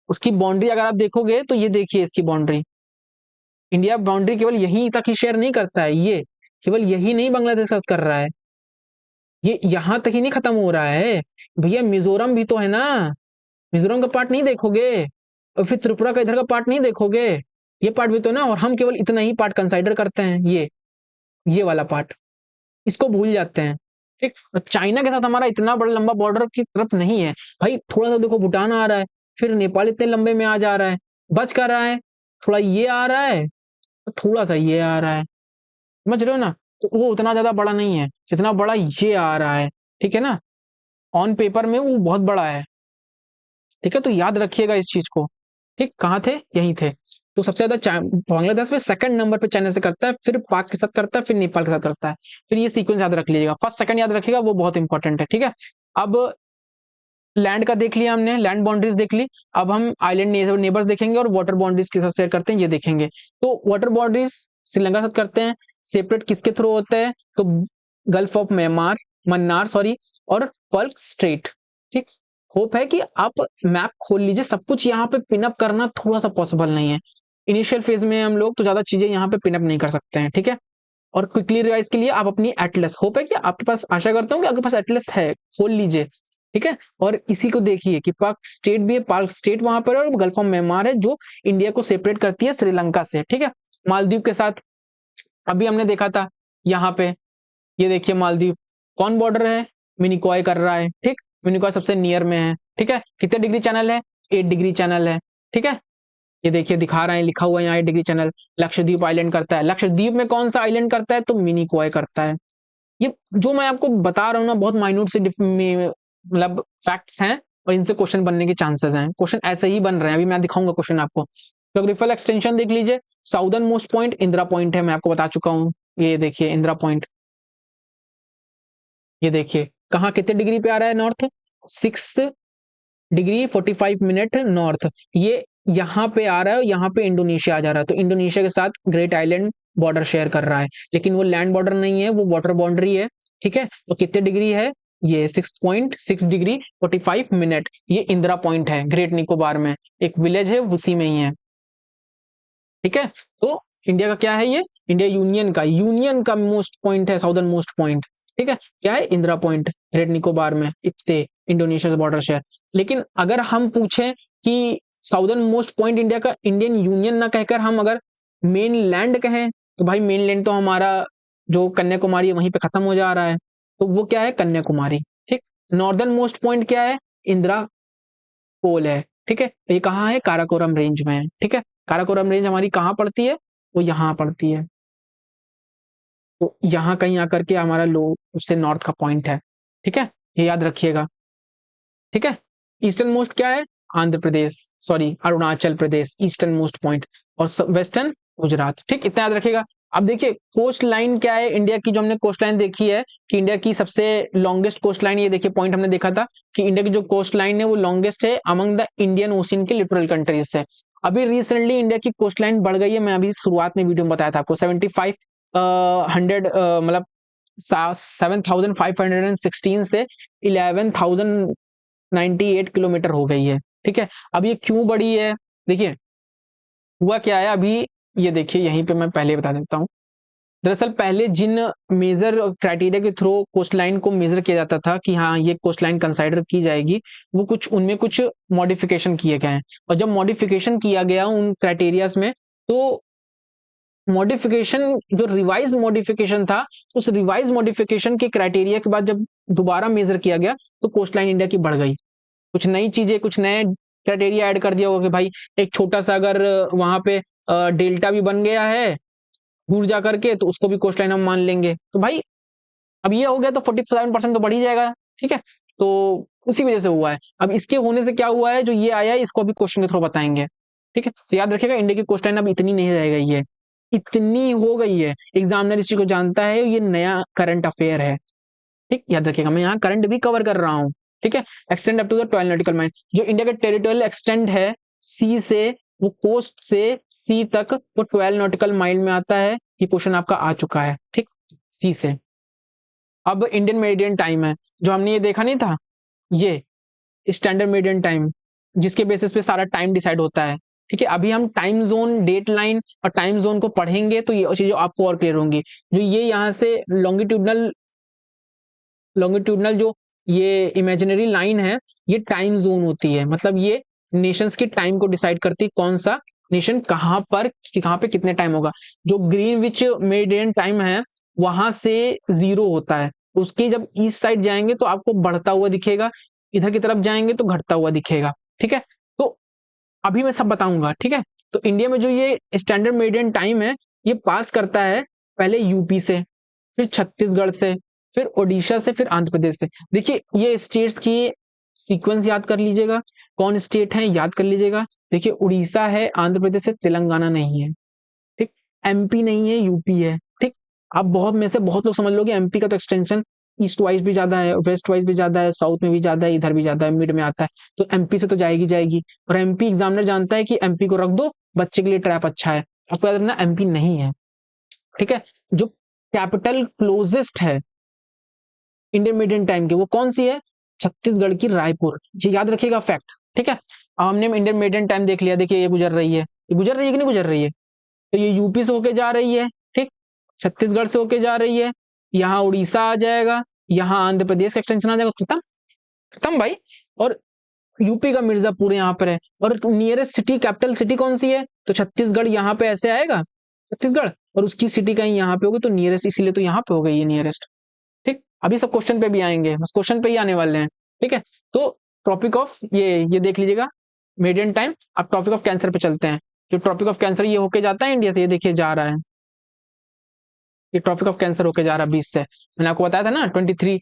उसकी बाउंड्री अगर आप देखोगे तो ये देखिए इसकी बाउंड्री, इंडिया बाउंड्री केवल यहीं तक ही शेयर नहीं करता है, ये केवल यही नहीं बांग्लादेश के साथ कर रहा है, ये यहां तक ही नहीं खत्म हो रहा है भैया, मिजोरम भी तो है ना, मिजोरम का पार्ट नहीं देखोगे, और फिर त्रिपुरा का इधर का पार्ट नहीं देखोगे, ये पार्ट भी तो ना। और हम केवल इतना ही पार्ट कंसाइडर करते हैं, ये वाला पार्ट, इसको भूल जाते हैं, ठीक। और चाइना के साथ हमारा इतना बड़ा लंबा बॉर्डर की तरफ नहीं है भाई, थोड़ा सा देखो भूटान आ रहा है, फिर नेपाल इतने लंबे में आ जा रहा है, बच कर रहा है, थोड़ा ये आ रहा है, थोड़ा सा ये आ रहा है, समझ रहे हो ना। तो वो उतना ज्यादा बड़ा नहीं है जितना बड़ा ये आ रहा है, ठीक है ना। ऑन पेपर में वो बहुत बड़ा है, ठीक है। तो याद रखिएगा इस चीज को, ठीक। कहाँ थे? यहीं थे। तो सबसे ज्यादा बांग्लादेश में सेकंड नंबर पे चाइना से करता है, फिर पाक के साथ करता है, फिर नेपाल के साथ करता है। फिर ये सीक्वेंस याद रख लीजिएगा, फर्स्ट सेकंड याद रखिएगा, वो बहुत इंपॉर्टेंट है, ठीक है। अब लैंड का देख लिया हमने, लैंड बाउंड्रीज देख ली। अब हम आइलैंड नेबर्स देखेंगे और वाटर बाउंड्रीज के साथ शेयर करते हैं, ये देखेंगे। तो वाटर बाउंड्रीज श्रीलंका के साथ करते हैं, सेपरेट किसके थ्रू होता है? तो gulf of Myanmar, Mannar sorry, और पर्ल स्ट्रेट, ठीक। होप है कि आप मैप खोल लीजिए, सब कुछ यहाँ पे पिनअप करना थोड़ा सा पॉसिबल नहीं है, इनिशियल फेज में हम लोग तो ज्यादा चीजें यहाँ पे पिनअप नहीं कर सकते हैं, ठीक है। और क्विकली रिवाइज के लिए आप अपनी एटलस, होप है कि आपके पास, आशा करता हूँ कि आपके पास एटलस है, खोल लीजिए, ठीक है। और इसी को देखिए कि पाक स्टेट भी है, पाक स्टेट वहां पर है, और गल्फ ऑफ म्यांमार है जो इंडिया को सेपरेट करती है श्रीलंका से, ठीक है। मालदीव के साथ अभी हमने देखा था यहाँ पे, ये देखिए मालदीव, कौन बॉर्डर है? मिनिकॉय कर रहा है, ठीक। मिनिकॉय सबसे नियर में है, ठीक है। कितने डिग्री चैनल है? 8 डिग्री चैनल है, ठीक है। ये देखिए दिखा रहे हैं, लिखा हुआ है यहाँ 8 डिग्री चैनल। लक्षद्वीप आइलैंड करता है, लक्षद्वीप में कौन सा आइलैंड करता है? तो मिनिकॉय करता है। ये जो मैं आपको बता रहा हूँ ना, बहुत माइन्यूट से मतलब फैक्ट्स हैं, और इनसे क्वेश्चन बनने के चांसेस हैं, क्वेश्चन ऐसे ही बन रहे हैं। अभी मैं दिखाऊंगा क्वेश्चन आपको। ज्योग्राफिकल एक्सटेंशन देख लीजिए, southern most point Indira point है, मैं आपको बता चुका हूँ। ये देखिए इंदिरा पॉइंट, ये देखिए कहाँ कितने डिग्री पे आ रहा है? नॉर्थ 6 डिग्री 45 मिनट नॉर्थ, ये यहाँ पे आ रहा है, यहाँ पे इंडोनेशिया आ जा रहा है। तो इंडोनेशिया के साथ ग्रेट आइलैंड बॉर्डर शेयर कर रहा है, लेकिन वो लैंड बॉर्डर नहीं है, वो वाटर बाउंड्री है, ठीक है। तो कितने डिग्री है? ये 6.6 डिग्री 45 मिनट, ये इंदिरा पॉइंट है ग्रेट निकोबार में, एक विलेज है उसी में ही है, ठीक है। तो इंडिया का क्या है? ये इंडिया यूनियन का मोस्ट पॉइंट है, साउदर्न मोस्ट पॉइंट, ठीक है। क्या है? इंदिरा पॉइंट, ग्रेट निकोबार में, इतने इंडोनेशिया से बॉर्डर शेयर। लेकिन अगर हम पूछें कि साउदर्न मोस्ट पॉइंट इंडिया का, इंडियन यूनियन ना कहकर हम अगर मेन लैंड कहें, तो भाई मेन लैंड तो हमारा जो कन्याकुमारी है वहीं पे खत्म हो जा रहा है, तो वो क्या है? कन्याकुमारी, ठीक। नॉर्दर्न मोस्ट पॉइंट क्या है? इंदिरा पोल है, ठीक है। ये कहाँ है? काराकोरम रेंज में है, ठीक है। काराकोरम रेंज हमारी कहाँ पड़ती है? वो यहाँ पड़ती है। तो यहाँ कहीं आकर के हमारा लो सबसे नॉर्थ का पॉइंट है, ठीक है, ये याद रखिएगा, ठीक है। ईस्टर्न मोस्ट क्या है? Andhra Pradesh, sorry Arunachal Pradesh, eastern most point, और वेस्टर्न गुजरात, ठीक। इतना याद रखिएगा। अब देखिए कोस्ट लाइन क्या है इंडिया की, जो हमने कोस्ट लाइन देखी है कि इंडिया की सबसे लॉन्गेस्ट कोस्ट लाइन, ये देखिए पॉइंट हमने देखा था कि इंडिया की जो कोस्ट लाइन है वो लॉन्गेस्ट है अमंग द इंडियन ओशियन के लिटरल कंट्रीज से। अभी रिसेंटली इंडिया की कोस्ट लाइन बढ़ गई है, मैं अभी शुरुआत में वीडियो में बताया था आपको, 75 100 मतलब 7,516 से 11,098 किलोमीटर हो गई है। ठीक है, अब ये क्यों बढ़ी है? देखिए हुआ क्या है अभी, ये देखिए यहीं पे मैं पहले बता देता हूँ। दरअसल पहले जिन मेजर क्राइटेरिया के थ्रू कोस्ट लाइन को मेजर किया जाता था कि हाँ ये कोस्ट लाइन कंसाइडर की जाएगी, वो कुछ उनमें कुछ मॉडिफिकेशन किए गए हैं। और जब मॉडिफिकेशन किया गया उन क्राइटेरियाज में, तो मॉडिफिकेशन जो रिवाइज मॉडिफिकेशन था, उस रिवाइज मॉडिफिकेशन के क्राइटेरिया के बाद जब दोबारा मेजर किया गया तो कोस्ट लाइन इंडिया की बढ़ गई। कुछ नई चीजें, कुछ नए क्राइटेरिया ऐड कर दिया होगा कि भाई एक छोटा सा अगर वहां पे डेल्टा भी बन गया है दूर जा करके, तो उसको भी कोस्ट लाइन हम मान लेंगे। तो भाई अब ये हो गया तो 47% तो बढ़ ही जाएगा। ठीक है, तो उसी वजह से हुआ है। अब इसके होने से क्या हुआ है, जो ये आया है इसको अभी क्वेश्चन के थ्रू बताएंगे। ठीक है, तो याद रखिएगा इंडिया की कोस्ट लाइन अब इतनी नहीं रह गई है, इतनी हो गई है। एग्जामिनर इस चीज को जानता है, ये नया करंट अफेयर है। ठीक, याद रखिएगा मैं यहाँ करंट भी कवर कर रहा हूँ। ठीक है, extend up to the 12 nautical mile, जो इंडिया का टेरिटोरियल एक्सटेंड है सी से, वो कोस्ट से सी तक, वो 12 नॉटिकल माइल में आता है। ये क्वेश्चन आपका आ चुका है। ठीक, सी से। अब इंडियन मेरिडियन टाइम है, जो हमने ये देखा नहीं था, ये स्टैंडर्ड मेरिडियन टाइम, जिसके बेसिस पे सारा टाइम डिसाइड होता है। ठीक है, अभी हम टाइम जोन, डेट लाइन और टाइम जोन को पढ़ेंगे तो ये चीजें आपको और क्लियर होंगी। जो ये यहाँ से लॉन्गिट्यूडनल लॉन्गिट्यूडनल जो ये इमेजिनरी लाइन है, ये टाइम जोन होती है। मतलब ये नेशंस के टाइम को डिसाइड करती है, कौन सा नेशन कहाँ पे कितने टाइम होगा। जो ग्रीनविच मेरिडियन टाइम है वहां से 0 होता है, उसके जब ईस्ट साइड जाएंगे तो आपको बढ़ता हुआ दिखेगा, इधर की तरफ जाएंगे तो घटता हुआ दिखेगा। ठीक है, तो अभी मैं सब बताऊंगा। ठीक है, तो इंडिया में जो ये स्टैंडर्ड मेरिडियन टाइम है, ये पास करता है पहले यूपी से, फिर छत्तीसगढ़ से, फिर ओडिशा से, फिर आंध्र प्रदेश से। देखिए ये स्टेट्स की सीक्वेंस याद कर लीजिएगा, कौन स्टेट है याद कर लीजिएगा। देखिए उड़ीसा है, आंध्र प्रदेश है, तेलंगाना नहीं है। ठीक, एमपी नहीं है, यूपी है। ठीक, अब बहुत में से बहुत लोग समझ लोगे एमपी का तो एक्सटेंशन ईस्ट वाइज भी ज्यादा है, वेस्ट वाइज भी ज्यादा है, साउथ में भी ज्यादा है, इधर भी ज्यादा है, मिड में आता है, तो एमपी से तो जाएगी जाएगी। और एमपी एग्जामिनर जानता है कि एमपी को रख दो, बच्चे के लिए ट्रैप अच्छा है। आपको याद रखना एमपी नहीं है। ठीक है, जो कैपिटल क्लोजेस्ट है इंडियन मीडियन टाइम की, वो कौन सी है? छत्तीसगढ़ की रायपुर। ये याद रखिएगा फैक्ट। ठीक है, अब हमने इंडियन मीडियन टाइम देख लिया। देखिए ये गुजर रही है, ये गुजर रही है कि नहीं गुजर रही है? तो ये यूपी से होके जा रही है। ठीक, छत्तीसगढ़ से होके जा रही है, यहाँ उड़ीसा आ जाएगा, यहाँ आंध्र प्रदेश का एक्सटेंशन आ जाएगा, खत्म खत्म भाई। और यूपी का मिर्जापुर यहाँ पर है, और नियरेस्ट सिटी, कैपिटल सिटी कौन सी है? तो छत्तीसगढ़ यहाँ पे ऐसे आएगा छत्तीसगढ़, और उसकी सिटी कहीं यहाँ पे होगी, तो नियरेस्ट इसीलिए तो यहाँ पे हो गई है नियरेस्ट। ठीक, अभी सब क्वेश्चन पे भी आएंगे, बस क्वेश्चन पे ही आने वाले हैं। ठीक है, तो टॉपिक ऑफ ये देख लीजिएगा मेडियन टाइम। अब टॉपिक ऑफ कैंसर पे चलते हैं। जो टॉपिक ऑफ कैंसर ये होके जाता है इंडिया से, ये देखिए जा रहा है, ये टॉपिक ऑफ कैंसर होके जा रहा है 20 से। मैंने आपको बताया था ना 23,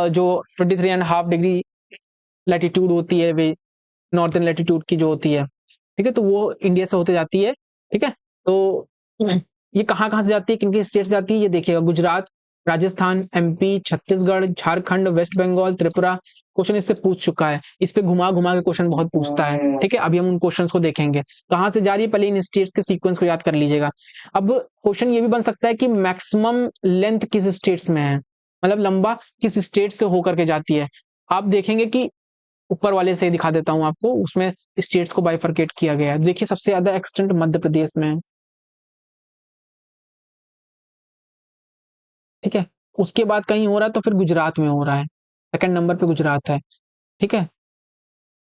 जो 23.5 डिग्री लैटिट्यूड होती है, वे नॉर्थन लैटिट्यूड की जो होती है। ठीक है, तो वो इंडिया से होते जाती है। ठीक है, तो ये कहाँ से जाती है, किन किन स्टेट से जाती है, ये देखिएगा गुजरात, राजस्थान, एमपी, छत्तीसगढ़, झारखंड, वेस्ट बंगाल, त्रिपुरा। क्वेश्चन इससे पूछ चुका है, इस पे घुमा घुमा के क्वेश्चन बहुत पूछता है। ठीक है, अभी हम उन क्वेश्चंस को देखेंगे कहाँ से जा रही है, पहले इन स्टेट्स के सीक्वेंस को याद कर लीजिएगा। अब क्वेश्चन ये भी बन सकता है कि मैक्सिमम लेंथ किस स्टेट्स में है, मतलब लंबा किस स्टेट से होकर के जाती है। आप देखेंगे कि ऊपर वाले से दिखा देता हूं आपको, उसमें स्टेट्स को बाइफरकेट किया गया है। देखिए सबसे ज्यादा एक्सटेंट मध्य प्रदेश में है। ठीक है, उसके बाद कहीं हो रहा है तो फिर गुजरात में हो रहा है, सेकंड नंबर पे गुजरात है। ठीक है,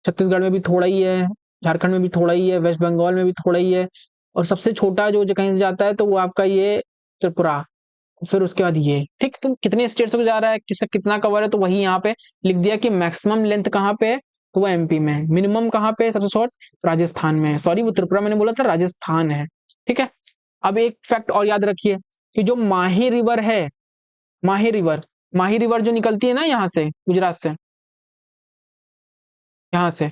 छत्तीसगढ़ में भी थोड़ा ही है, झारखंड में भी थोड़ा ही है, वेस्ट बंगाल में भी थोड़ा ही है, और सबसे छोटा जो कहीं से जाता है तो वो आपका ये त्रिपुरा, फिर उसके बाद ये। ठीक, तो कितने स्टेट्स को जा रहा है, किसका कितना कवर है, तो वही यहाँ पे लिख दिया कि मैक्सिमम लेंथ कहाँ पे है, तो वो एमपी में है। मिनिमम कहाँ पे है सबसे शॉर्ट, राजस्थान में है। सॉरी वो त्रिपुरा मैंने बोला था, राजस्थान है। ठीक है, अब एक फैक्ट और याद रखिए कि जो माही रिवर है, माही रिवर, माही रिवर जो निकलती है ना यहाँ से, गुजरात से, यहाँ से,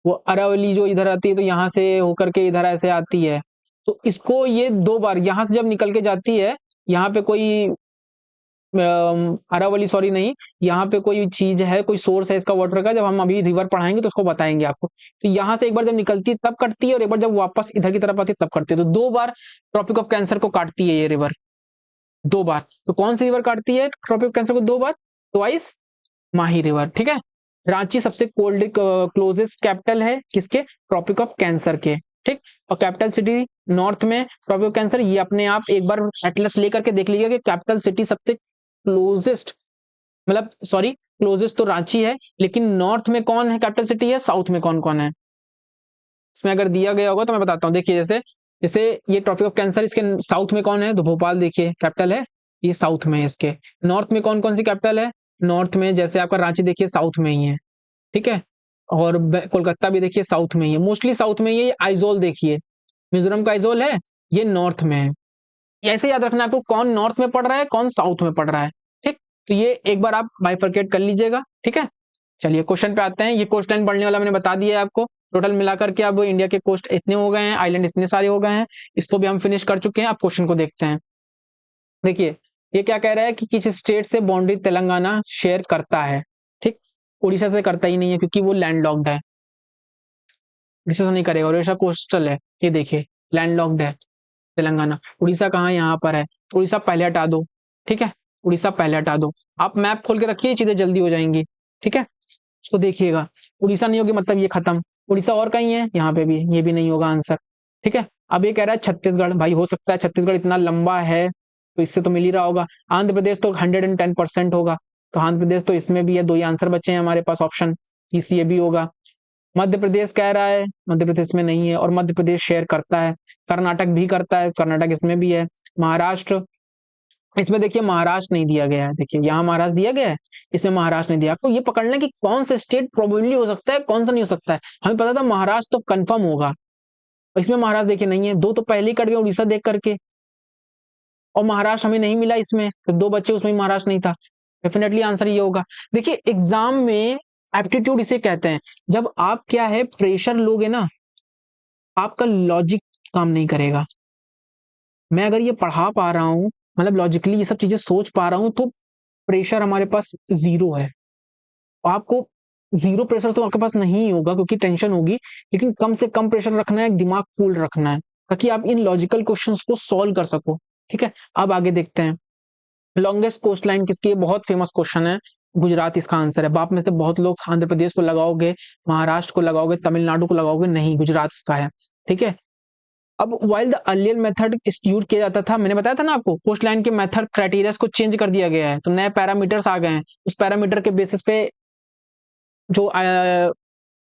वो अरावली जो इधर आती है, तो यहाँ से होकर के इधर ऐसे आती है। तो इसको ये 2 बार यहाँ से जब निकल के जाती है, यहाँ पे कोई अरावली, सॉरी नहीं, यहाँ पे कोई चीज है, कोई सोर्स है इसका वाटर का, जब हम अभी रिवर पढ़ाएंगे तो उसको बताएंगे आपको। तो यहाँ से एक बार जब निकलती है तब कटती है, और एक बार जब वापस इधर की तरफ आती है तब कटती है। तो 2 बार ट्रॉपिक ऑफ कैंसर को काटती है ये रिवर। 2 बार। तो कौन सी रिवर काटती है ट्रॉपिक ऑफ कैंसर को 2 बार? ट्वाइस माही रिवर, ठीक है। रांची सबसे कोल्ड क्लोजेस्ट कैपिटल है किसके? ट्रॉपिक ऑफ कैंसर के, ठीक। और कैपिटल सिटी नॉर्थ में ट्रॉपिक ऑफ कैंसर, ये अपने आप एक बार एटलस लेकर के देख लीजिए कि कैपिटल सिटी सबसे क्लोजेस्ट, मतलब सॉरी क्लोजेस्ट तो रांची है, लेकिन नॉर्थ में कौन है कैपिटल सिटी है, साउथ में कौन कौन है? इसमें अगर दिया गया होगा तो मैं बताता हूँ। देखिए जैसे जैसे ये ट्रॉपिक ऑफ कैंसर, इसके साउथ में कौन है? तो भोपाल देखिए कैपिटल है, ये साउथ में है इसके। नॉर्थ में कौन कौन सी कैपिटल है? नॉर्थ में जैसे आपका रांची देखिए साउथ में ही है, ठीक है। और कोलकाता भी देखिए साउथ में ही है, मोस्टली साउथ में ही है। ये आइजोल देखिए, मिजोरम का आइजोल है, ये नॉर्थ में है। ऐसे याद रखना आपको कौन नॉर्थ में पड़ रहा है, कौन साउथ में पड़ रहा है, ठीक। तो ये एक बार आप बाइफरकेट कर लीजिएगा, ठीक है। चलिए क्वेश्चन पे आते हैं। ये कोस्ट लाइन बढ़ने वाला मैंने बता दिया है आपको। टोटल मिलाकर के अब इंडिया के कोस्ट इतने हो गए हैं, आइलैंड इतने सारे हो गए हैं, इसको भी हम फिनिश कर चुके हैं। अब क्वेश्चन को देखते हैं। देखिए ये क्या कह रहा है कि किस स्टेट से बाउंड्री तेलंगाना शेयर करता है, ठीक। उड़ीसा से करता ही नहीं है क्योंकि वो लैंडलॉक्ड है, उड़ीसा से नहीं करेगा, उड़ीसा कोस्टल है। ये देखिए लैंडलॉक्ड है तेलंगाना। उड़ीसा कहाँ है? यहाँ पर है, तो उड़ीसा पहले हटा दो, ठीक है। उड़ीसा पहले हटा दो। आप मैप खोल के रखिए, चीजें जल्दी हो जाएंगी, ठीक है। उसको देखिएगा, उड़ीसा नहीं होगी मतलब ये खत्म। उड़ीसा और कहीं है? यहाँ पे भी, ये भी नहीं होगा आंसर, ठीक है। अब ये कह रहा है छत्तीसगढ़, भाई हो सकता है छत्तीसगढ़ इतना लंबा है तो इससे तो मिल ही रहा होगा। आंध्र प्रदेश तो 110% होगा, तो आंध्र प्रदेश तो इसमें भी है। 2 ही आंसर बचे हैं हमारे पास ऑप्शन, इसी ये भी होगा। मध्य प्रदेश कह रहा है, मध्य प्रदेश में नहीं है, और मध्य प्रदेश शेयर करता है। कर्नाटक भी करता है, कर्नाटक इसमें भी है। महाराष्ट्र, इसमें देखिए महाराष्ट्र नहीं दिया गया है, देखिए यहाँ महाराष्ट्र दिया गया है, इसमें महाराष्ट्र नहीं दिया। आपको ये पकड़ना है कि कौन सा स्टेट प्रोबेबली हो सकता है, कौन सा नहीं हो सकता है। हमें पता था महाराष्ट्र तो कंफर्म होगा, इसमें महाराष्ट्र देखिए नहीं है। 2 तो पहले ही कट गए उड़ीसा देख करके, और महाराष्ट्र हमें नहीं मिला इसमें, तो 2 बच्चे उसमें भी महाराष्ट्र नहीं था। डेफिनेटली आंसर ये होगा। देखिए एग्जाम में एप्टीट्यूड इसे कहते हैं, जब आप क्या है प्रेशर लोगे ना, आपका लॉजिक काम नहीं करेगा। मैं अगर ये पढ़ा पा रहा हूँ, मतलब लॉजिकली ये सब चीजें सोच पा रहा हूँ, तो प्रेशर हमारे पास जीरो है। आपको जीरो प्रेशर तो आपके पास नहीं होगा क्योंकि टेंशन होगी, लेकिन कम से कम प्रेशर रखना है, दिमाग कूल रखना है, ताकि आप इन लॉजिकल क्वेश्चंस को सॉल्व कर सको, ठीक है। अब आगे देखते हैं। लॉन्गेस्ट कोस्ट लाइन किसकी है? बहुत फेमस क्वेश्चन है, गुजरात इसका आंसर है। बाप में से बहुत लोग आंध्र प्रदेश को लगाओगे, महाराष्ट्र को लगाओगे, तमिलनाडु को लगाओगे, नहीं, गुजरात इसका है, ठीक है। अब while the earlier method use किया जाता था, मैंने बताया था ना आपको, कोस्ट लाइन के मेथड क्राइटेरिया को चेंज कर दिया गया है, तो नए पैरामीटर्स आ गए हैं। उस पैरामीटर के बेसिस पे जो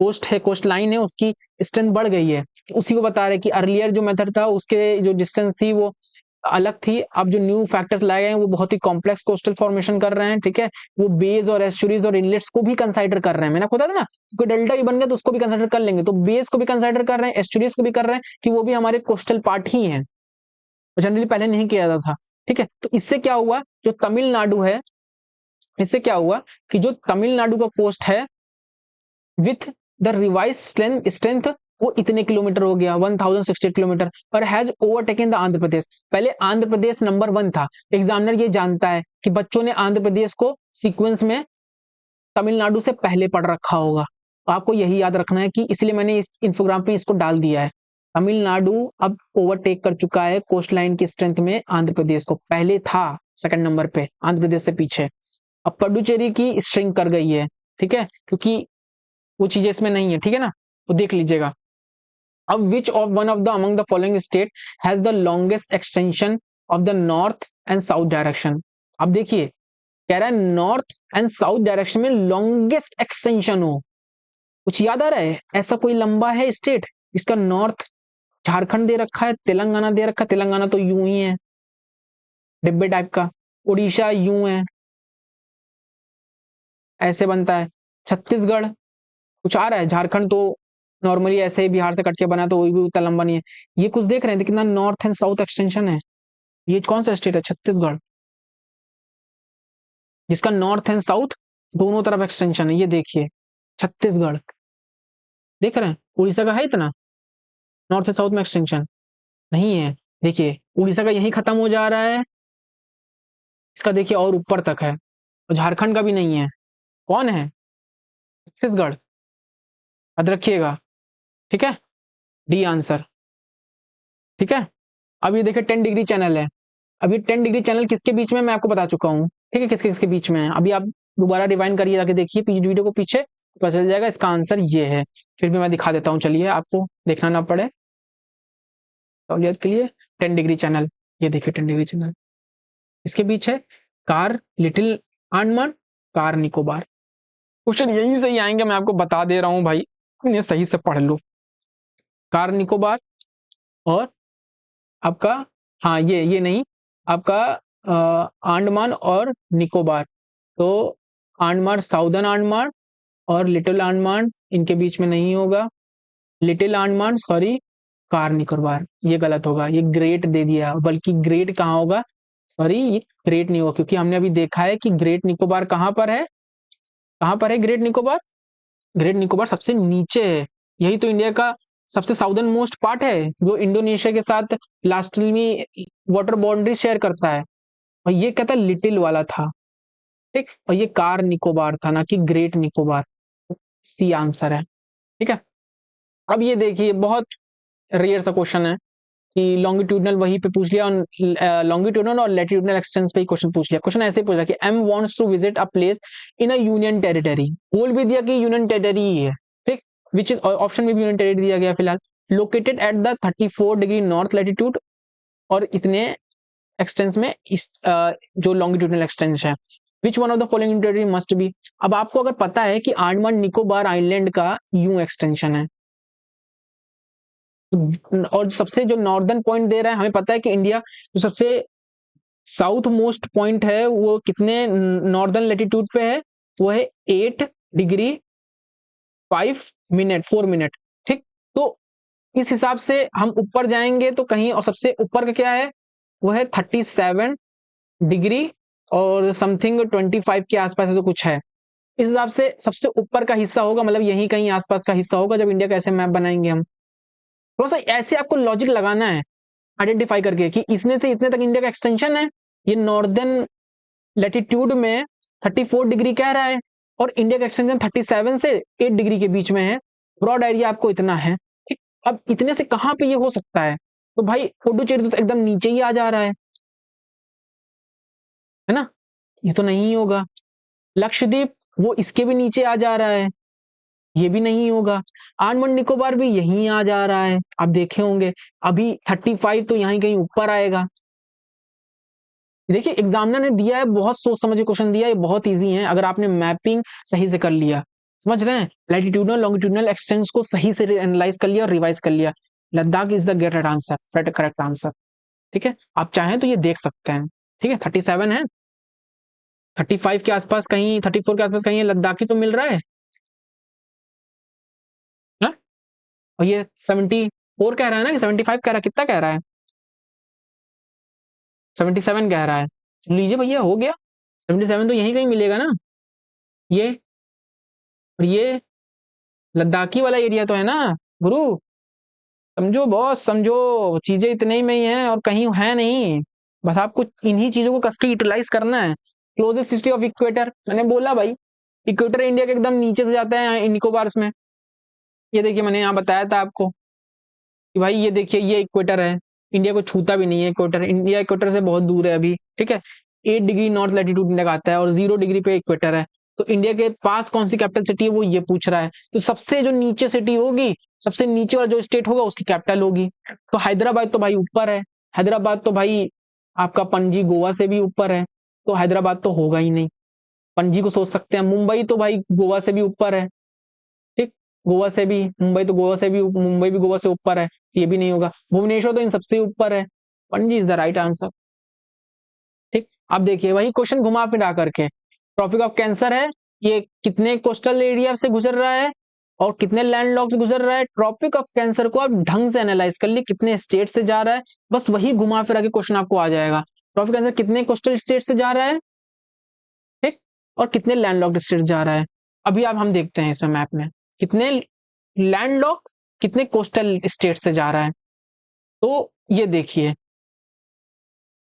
कोस्ट है, कोस्ट लाइन है, उसकी स्ट्रेंथ बढ़ गई है। तो उसी को बता रहे कि अर्लियर जो मेथड था उसके जो डिस्टेंस थी वो अलग थी। अब जो न्यू फैक्टर्स लाए गए हैं वो बहुत ही कॉम्प्लेक्स कोस्टल फॉर्मेशन कर रहे हैं, ठीक है। वो बेस और एस्चुरीज और इनलेट्स को भी कंसाइडर कर रहे हैं। मैंने आपको बताया था ना, क्योंकि डेल्टा भी बन गया तो उसको भी कंसाइडर कर लेंगे, तो बेस को भी कंसाइडर कर रहे हैं, एस्चुरीज को भी कर रहे हैं, कि वो भी हमारे कोस्टल पार्ट ही है, जनरली पहले नहीं किया जाता था, ठीक है। तो इससे क्या हुआ, जो तमिलनाडु है, इससे क्या हुआ कि जो तमिलनाडु का कोस्ट है विथ द रिवाइज स्ट्रेंथ वो इतने किलोमीटर हो गया, 1068 किलोमीटर, पर has overtaken the Andhra Pradesh. पहले आंध्र प्रदेश नंबर 1 था। एग्जामिनर ये जानता है कि बच्चों ने आंध्र प्रदेश को सीक्वेंस में तमिलनाडु से पहले पढ़ रखा होगा, तो आपको यही याद रखना है, कि इसलिए मैंने इस इंफोग्राम पे इसको डाल दिया है। तमिलनाडु अब ओवरटेक कर चुका है कोस्ट लाइन की स्ट्रेंथ में आंध्र प्रदेश को, पहले था सेकंड नंबर पे आंध्र प्रदेश से पीछे। अब पडुचेरी की श्रिंक कर गई है, ठीक है, क्योंकि वो चीजें इसमें नहीं है, ठीक है ना, तो देख लीजिएगा। अब which of one of the among the following state has the longest extension of the north and south direction. अब देखिए कह रहा है नॉर्थ एंड साउथ डायरेक्शन में लॉन्गेस्ट एक्सटेंशन हो। कुछ याद आ रहा है ऐसा कोई लंबा है स्टेट इसका? नॉर्थ झारखंड दे रखा है, तेलंगाना दे रखा है, तेलंगाना तो यूं ही है डिब्बे टाइप का, उड़ीसा यूं है, ऐसे बनता है। छत्तीसगढ़ कुछ आ रहा है, झारखंड तो नॉर्मली ऐसे ही बिहार से कट के बना, तो वो भी उतना लंबा नहीं है। ये कुछ देख रहे हैं कितना नॉर्थ एंड साउथ एक्सटेंशन है। ये कौन सा स्टेट है? छत्तीसगढ़, जिसका नॉर्थ एंड साउथ दोनों तरफ एक्सटेंशन है। ये देखिए छत्तीसगढ़, देख रहे हैं? उड़ीसा का है इतना नॉर्थ एंड साउथ में एक्सटेंशन नहीं है। देखिए उड़ीसा का यही खत्म हो जा रहा है, इसका देखिए और ऊपर तक है, और झारखंड का भी नहीं है। कौन है? छत्तीसगढ़, याद रखिएगा, ठीक है। डी आंसर, ठीक है। अब ये देखिए 10 डिग्री चैनल है, अभी 10 डिग्री चैनल किसके बीच में मैं आपको बता चुका हूँ, ठीक है, किसके किसके बीच में है। अभी आप दोबारा रिवाइंड करिए, जाके देखिए वीडियो को पीछे, पता चल जाएगा इसका आंसर ये है। फिर भी मैं दिखा देता हूँ, चलिए आपको देखना ना पड़े सहूलियत के लिए। 10 डिग्री चैनल, ये देखिए 10 डिग्री चैनल इसके बीच है, car little Andaman, car Nicobar. Question यहीं से ही आएंगे, मैं आपको बता दे रहा हूँ भाई, इन्हें सही से पढ़ लो। कार निकोबार और आपका, हाँ ये नहीं, आपका अंडमान और निकोबार। तो अंडमान साउदर्न अंडमान और लिटिल अंडमान इनके बीच में नहीं होगा। Little Andaman sorry, car Nicobar, ये गलत होगा, ये ग्रेट दे दिया, बल्कि ग्रेट कहाँ होगा, सॉरी ये ग्रेट नहीं होगा, क्योंकि हमने अभी देखा है कि ग्रेट निकोबार कहाँ पर है, कहाँ पर है ग्रेट निकोबार। ग्रेट निकोबार सबसे नीचे है, यही तो इंडिया का सबसे साउदर्न मोस्ट पार्ट है, जो इंडोनेशिया के साथ लास्ट में वाटर बाउंड्री शेयर करता है। और ये कहता लिटिल वाला था, ठीक, और ये कार निकोबार था, ना कि ग्रेट निकोबार। सी आंसर है, ठीक है। अब ये देखिए बहुत रेयर सा क्वेश्चन है कि लॉन्गिट्यूडनल वहीं पे पूछ लिया, लॉन्गिट्यूडनल और लैटिट्यूडनल एक्सटेंस पे ही क्वेश्चन पूछ लिया। क्वेश्चन ऐसे पूछ रहा कि M wants to visit a place in a union territory, बोल भी दिया कि यूनियन टेरिटरी ही है, ठीक, विच इज ऑप्शन में भी यूनियन टेरिटरी दिया गया फिलहाल, located at the 34 degree north latitude, और इतने एक्सटेंस में इस जो लॉन्गिट्यूडनल एक्सटेंस है, which one of the following territory must be. अब आपको अगर पता है कि अंडमान निकोबार आइलैंड का यूं एक्सटेंशन है, और सबसे जो नॉर्दर्न पॉइंट दे रहा है, हमें पता है कि इंडिया जो सबसे साउथ मोस्ट पॉइंट है वो कितने नॉर्दर्न लेटीट्यूड पे है, वो है 8 डिग्री 5 मिनट 4 मिनट, ठीक। तो इस हिसाब से हम ऊपर जाएंगे तो कहीं, और सबसे ऊपर का क्या है, वो है 37 डिग्री और समथिंग 25 के आसपास जो कुछ है। इस हिसाब से सबसे ऊपर का हिस्सा होगा, मतलब यही कहीं आसपास का हिस्सा होगा जब इंडिया का ऐसे मैप बनाएंगे हम। थोड़ा सा ऐसे आपको लॉजिक लगाना है, आइडेंटिफाई करके कि इसने से इतने तक इंडिया का एक्सटेंशन है, ये नॉर्दर्न लैटिट्यूड में 34 डिग्री कह रहा है, और इंडिया का एक्सटेंशन 37 से 8 डिग्री के बीच में है, ब्रॉड एरिया आपको इतना है, ठीक। अब इतने से कहां पे ये हो सकता है, तो भाई पुडुचेरी तो एकदम नीचे ही आ जा रहा है ना, ये तो नहीं होगा। लक्षद्वीप वो इसके भी नीचे आ जा रहा है, ये भी नहीं होगा। अंडमान निकोबार भी यहीं आ जा रहा है, आप देखे होंगे, अभी 35 तो यहीं कहीं ऊपर आएगा। देखिए एग्जामिनर ने दिया है, बहुत सोच समझ के क्वेश्चन दिया है, ये बहुत इजी है अगर आपने मैपिंग सही से कर लिया, समझ रहे हैं, लैटिट्यूडनल लॉन्गिट्यूडनल एक्सटेंस को सही से एनालाइज कर लिया और रिवाइज कर लिया। Ladakh is the greatest answer, correct answer, ठीक है। आप चाहें तो ये देख सकते हैं, ठीक है, 37 है, 35 के आसपास कहीं, 34 के आसपास कहीं लद्दाखी तो मिल रहा है ना? और ये 74 कह रहा है ना कि 75 कह रहा है, कितना कह रहा है, 77 कह रहा है, लीजिए भैया हो गया, 77 तो यहीं कहीं मिलेगा ना, ये, और ये लद्दाखी वाला एरिया तो है ना गुरु, समझो बॉस, समझो चीजें इतने ही में ही हैं और कहीं है नहीं, बस आपको इन्हीं चीजों को कस के यूटिलाइज करना है। क्लोजेस्ट सिटी ऑफ इक्वेटर, मैंने बोला भाई, इक्वेटर इंडिया के एकदम नीचे से जाता है निकोबार में। ये देखिए मैंने यहाँ बताया था आपको कि भाई ये देखिए ये इक्वेटर है, इंडिया को छूता भी नहीं है इक्वेटर, इंडिया इक्वेटर से बहुत दूर है अभी, ठीक है। 8 डिग्री नॉर्थ लैटिट्यूड इंडिया का आता है और 0 डिग्री पे इक्वेटर है। तो इंडिया के पास कौन सी कैपिटल सिटी है वो ये पूछ रहा है, तो सबसे जो नीचे सिटी होगी, सबसे नीचे वाला जो स्टेट होगा उसकी कैपिटल होगी। तो हैदराबाद तो भाई ऊपर है, हैदराबाद तो भाई आपका पणजी गोवा से भी ऊपर है, तो हैदराबाद तो होगा ही नहीं, पणजी को सोच सकते हैं। मुंबई तो भाई गोवा से भी ऊपर है, ठीक, गोवा से भी, मुंबई तो गोवा से भी, मुंबई भी गोवा से ऊपर है, ये भी नहीं होगा। भुवनेश्वर तो इन सबसे ऊपर है, Panaji is the right answer, ठीक। अब देखिए वही क्वेश्चन घुमा फिरा करके, ट्रॉपिक ऑफ कैंसर है, ये कितने कोस्टल एरिया से गुजर रहा है और कितने लैंडलॉक से गुजर रहा है। ट्रॉपिक ऑफ कैंसर को आप ढंग से एनालाइज कर लिए, कितने स्टेट से जा रहा है, बस वही घुमा फिरा के क्वेश्चन आपको आ जाएगा। ट्रॉपिक कैंसर कितने कोस्टल स्टेट से जा रहा है, ठीक, और कितने लैंडलॉक्ड स्टेट जा रहा है। अभी आप हम देखते हैं इसमें मैप में कितने लैंडलॉक, कितने कोस्टल स्टेट से जा रहा है। तो ये देखिए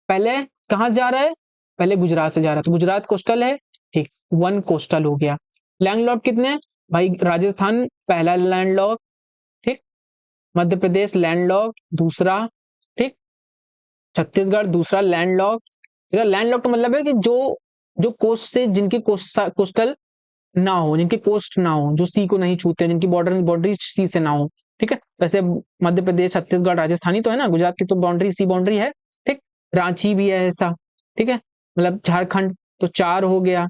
पहले कहां से जा रहा है, पहले गुजरात से जा रहा है, तो गुजरात कोस्टल है, ठीक, 1 कोस्टल हो गया। लैंडलॉक कितने, भाई राजस्थान पहला लैंडलॉक, ठीक, मध्य प्रदेश लैंडलॉक दूसरा, ठीक, छत्तीसगढ़ दूसरा लैंडलॉक। लैंडलॉक तो मतलब है कि जो जो कोस्ट से जिनकी कोस्टल ना हो, जिनके कोस्ट ना हो, जो सी को नहीं छूते, जिनकी बाउंड्री सी से ना हो। ठीक है, वैसे मध्य प्रदेश, छत्तीसगढ़, राजस्थानी तो है ना, गुजरात की तो बाउंड्री सी बाउंड्री है। ठीक, रांची भी है ऐसा। ठीक है, मतलब झारखंड तो 4 हो गया।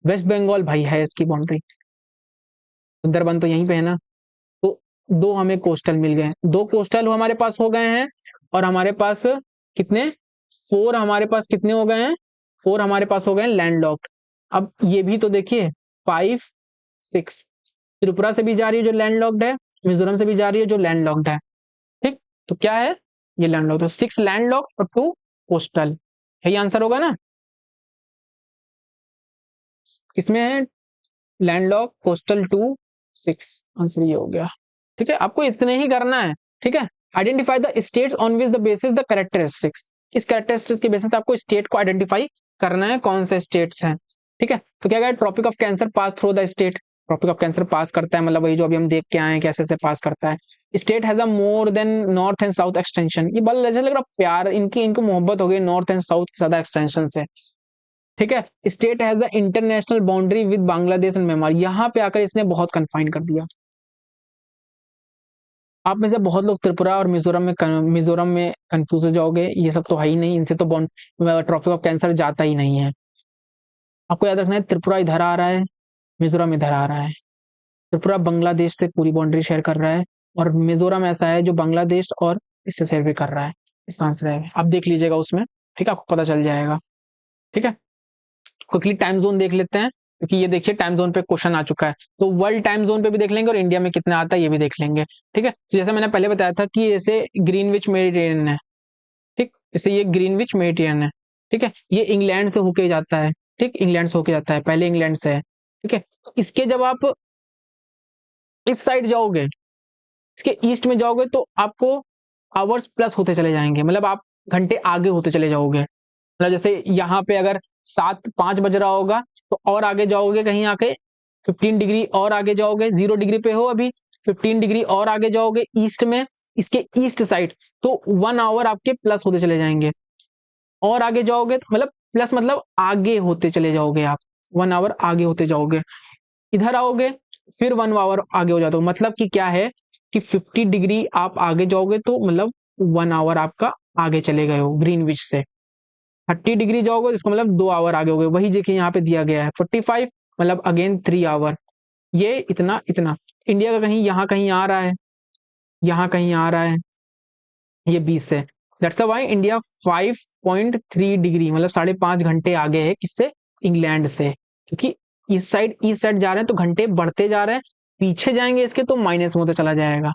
वेस्ट बंगाल भाई है इसकी बाउंड्री, सुंदरबन तो यहीं पे है ना। तो 2 हमें कोस्टल मिल गए, 2 कोस्टल हमारे पास हो गए हैं। और हमारे पास कितने, 4 हमारे पास कितने हो गए हैं, 4 हमारे पास हो गए लैंडलॉक्ड। अब ये भी तो देखिए 5 6, त्रिपुरा से भी जा रही है जो लैंडलॉक्ड है, मिजोरम से भी जा रही है जो लैंडलॉक्ड है। ठीक, तो क्या है ये लैंडलॉक्ड, तो 6 लैंडलॉक्ड और 2 कोस्टल, यही आंसर होगा ना। किसमें है लैंडलॉक, कोस्टल 2 6, आंसर ये हो गया। ठीक है, आपको इतने ही करना है। ठीक है, identify the states on which the basis the characteristics, इस कैरेक्टरिस्टिक्स के बेसिस आपको स्टेट को आइडेंटिफाई करना है, कौन से स्टेट्स हैं। ठीक है, तो क्या Tropic of Cancer pass through the state, Tropic of Cancer pass करता है, मतलब वही जो अभी हम देख के आए हैं कैसे से पास करता है। State has a more than north and south extension, ये बड़ा लग रहा प्यार, इनकी इनको मोहब्बत हो गई नॉर्थ एंड साउथ ज्यादा एक्सटेंशन से। ठीक है, state has the international boundary with Bangladesh and Myanmar, यहां पे आकर इसने बहुत कन्फाइन कर दिया। आप में से बहुत लोग त्रिपुरा और मिजोरम में कंफ्यूज हो जाओगे, ये सब तो है ही नहीं, इनसे तो ट्रॉपिक ऑफ कैंसर जाता ही नहीं है। आपको याद रखना है त्रिपुरा इधर आ रहा है, मिजोरम इधर आ रहा है। त्रिपुरा बांग्लादेश से पूरी बाउंड्री शेयर कर रहा है, और मिजोरम ऐसा है जो बांग्लादेश और इससे शेयर भी कर रहा है। इसका आंसर है, आप देख लीजिएगा उसमें। ठीक है, आपको पता चल जाएगा। ठीक है, क्विकली टाइम जोन देख लेते हैं, क्योंकि ये देखिए टाइम जोन पे क्वेश्चन आ चुका है, तो वर्ल्ड टाइम जोन पे भी देख लेंगे और इंडिया में कितना आता है ये भी देख लेंगे। ठीक है, तो जैसे मैंने पहले बताया था कि जैसे ग्रीनविच मेडिटेरियन है। ठीक, जैसे ये ग्रीनविच मेडिटेरियन है। ठीक है, ये इंग्लैंड से होके जाता है। ठीक, इंग्लैंड से होके जाता है, पहले इंग्लैंड से है। ठीक है, तो इसके जब आप इस साइड जाओगे, इसके ईस्ट में जाओगे, तो आपको आवर्स प्लस होते चले जाएंगे, मतलब आप घंटे आगे होते चले जाओगे। मतलब जैसे यहाँ पे अगर 7:05 बज रहा होगा, तो और आगे जाओगे कहीं आके 15 डिग्री और आगे जाओगे, 0 डिग्री पे हो अभी, 15 डिग्री और आगे जाओगे ईस्ट में, इसके ईस्ट साइड, तो 1 आवर आपके प्लस होते चले जाएंगे। और आगे जाओगे तो मतलब प्लस मतलब आगे होते चले जाओगे आप, 1 आवर आगे होते जाओगे। इधर आओगे, फिर 1 आवर आगे हो जाते हो, मतलब कि क्या है कि 50 डिग्री आप आगे जाओगे तो मतलब 1 आवर आपका आगे चले गए हो ग्रीनविच से। 30 डिग्री जाओगे तो इसका मतलब 2 आवर आगे हो गए, वही देखिए यहाँ पे दिया गया है 45, मतलब अगेन 3 आवर। ये इतना इतना इंडिया का कहीं यहाँ कहीं आ रहा है, यहाँ कहीं आ रहा है, ये 20 से। दैट्स व्हाई इंडिया 5.3 डिग्री मतलब 5.5 घंटे आगे है किससे, इंग्लैंड से, क्योंकि इस साइड ईस्ट साइड जा रहे हैं तो घंटे बढ़ते जा रहे हैं, पीछे जाएंगे इसके तो माइनस में होता चला जाएगा।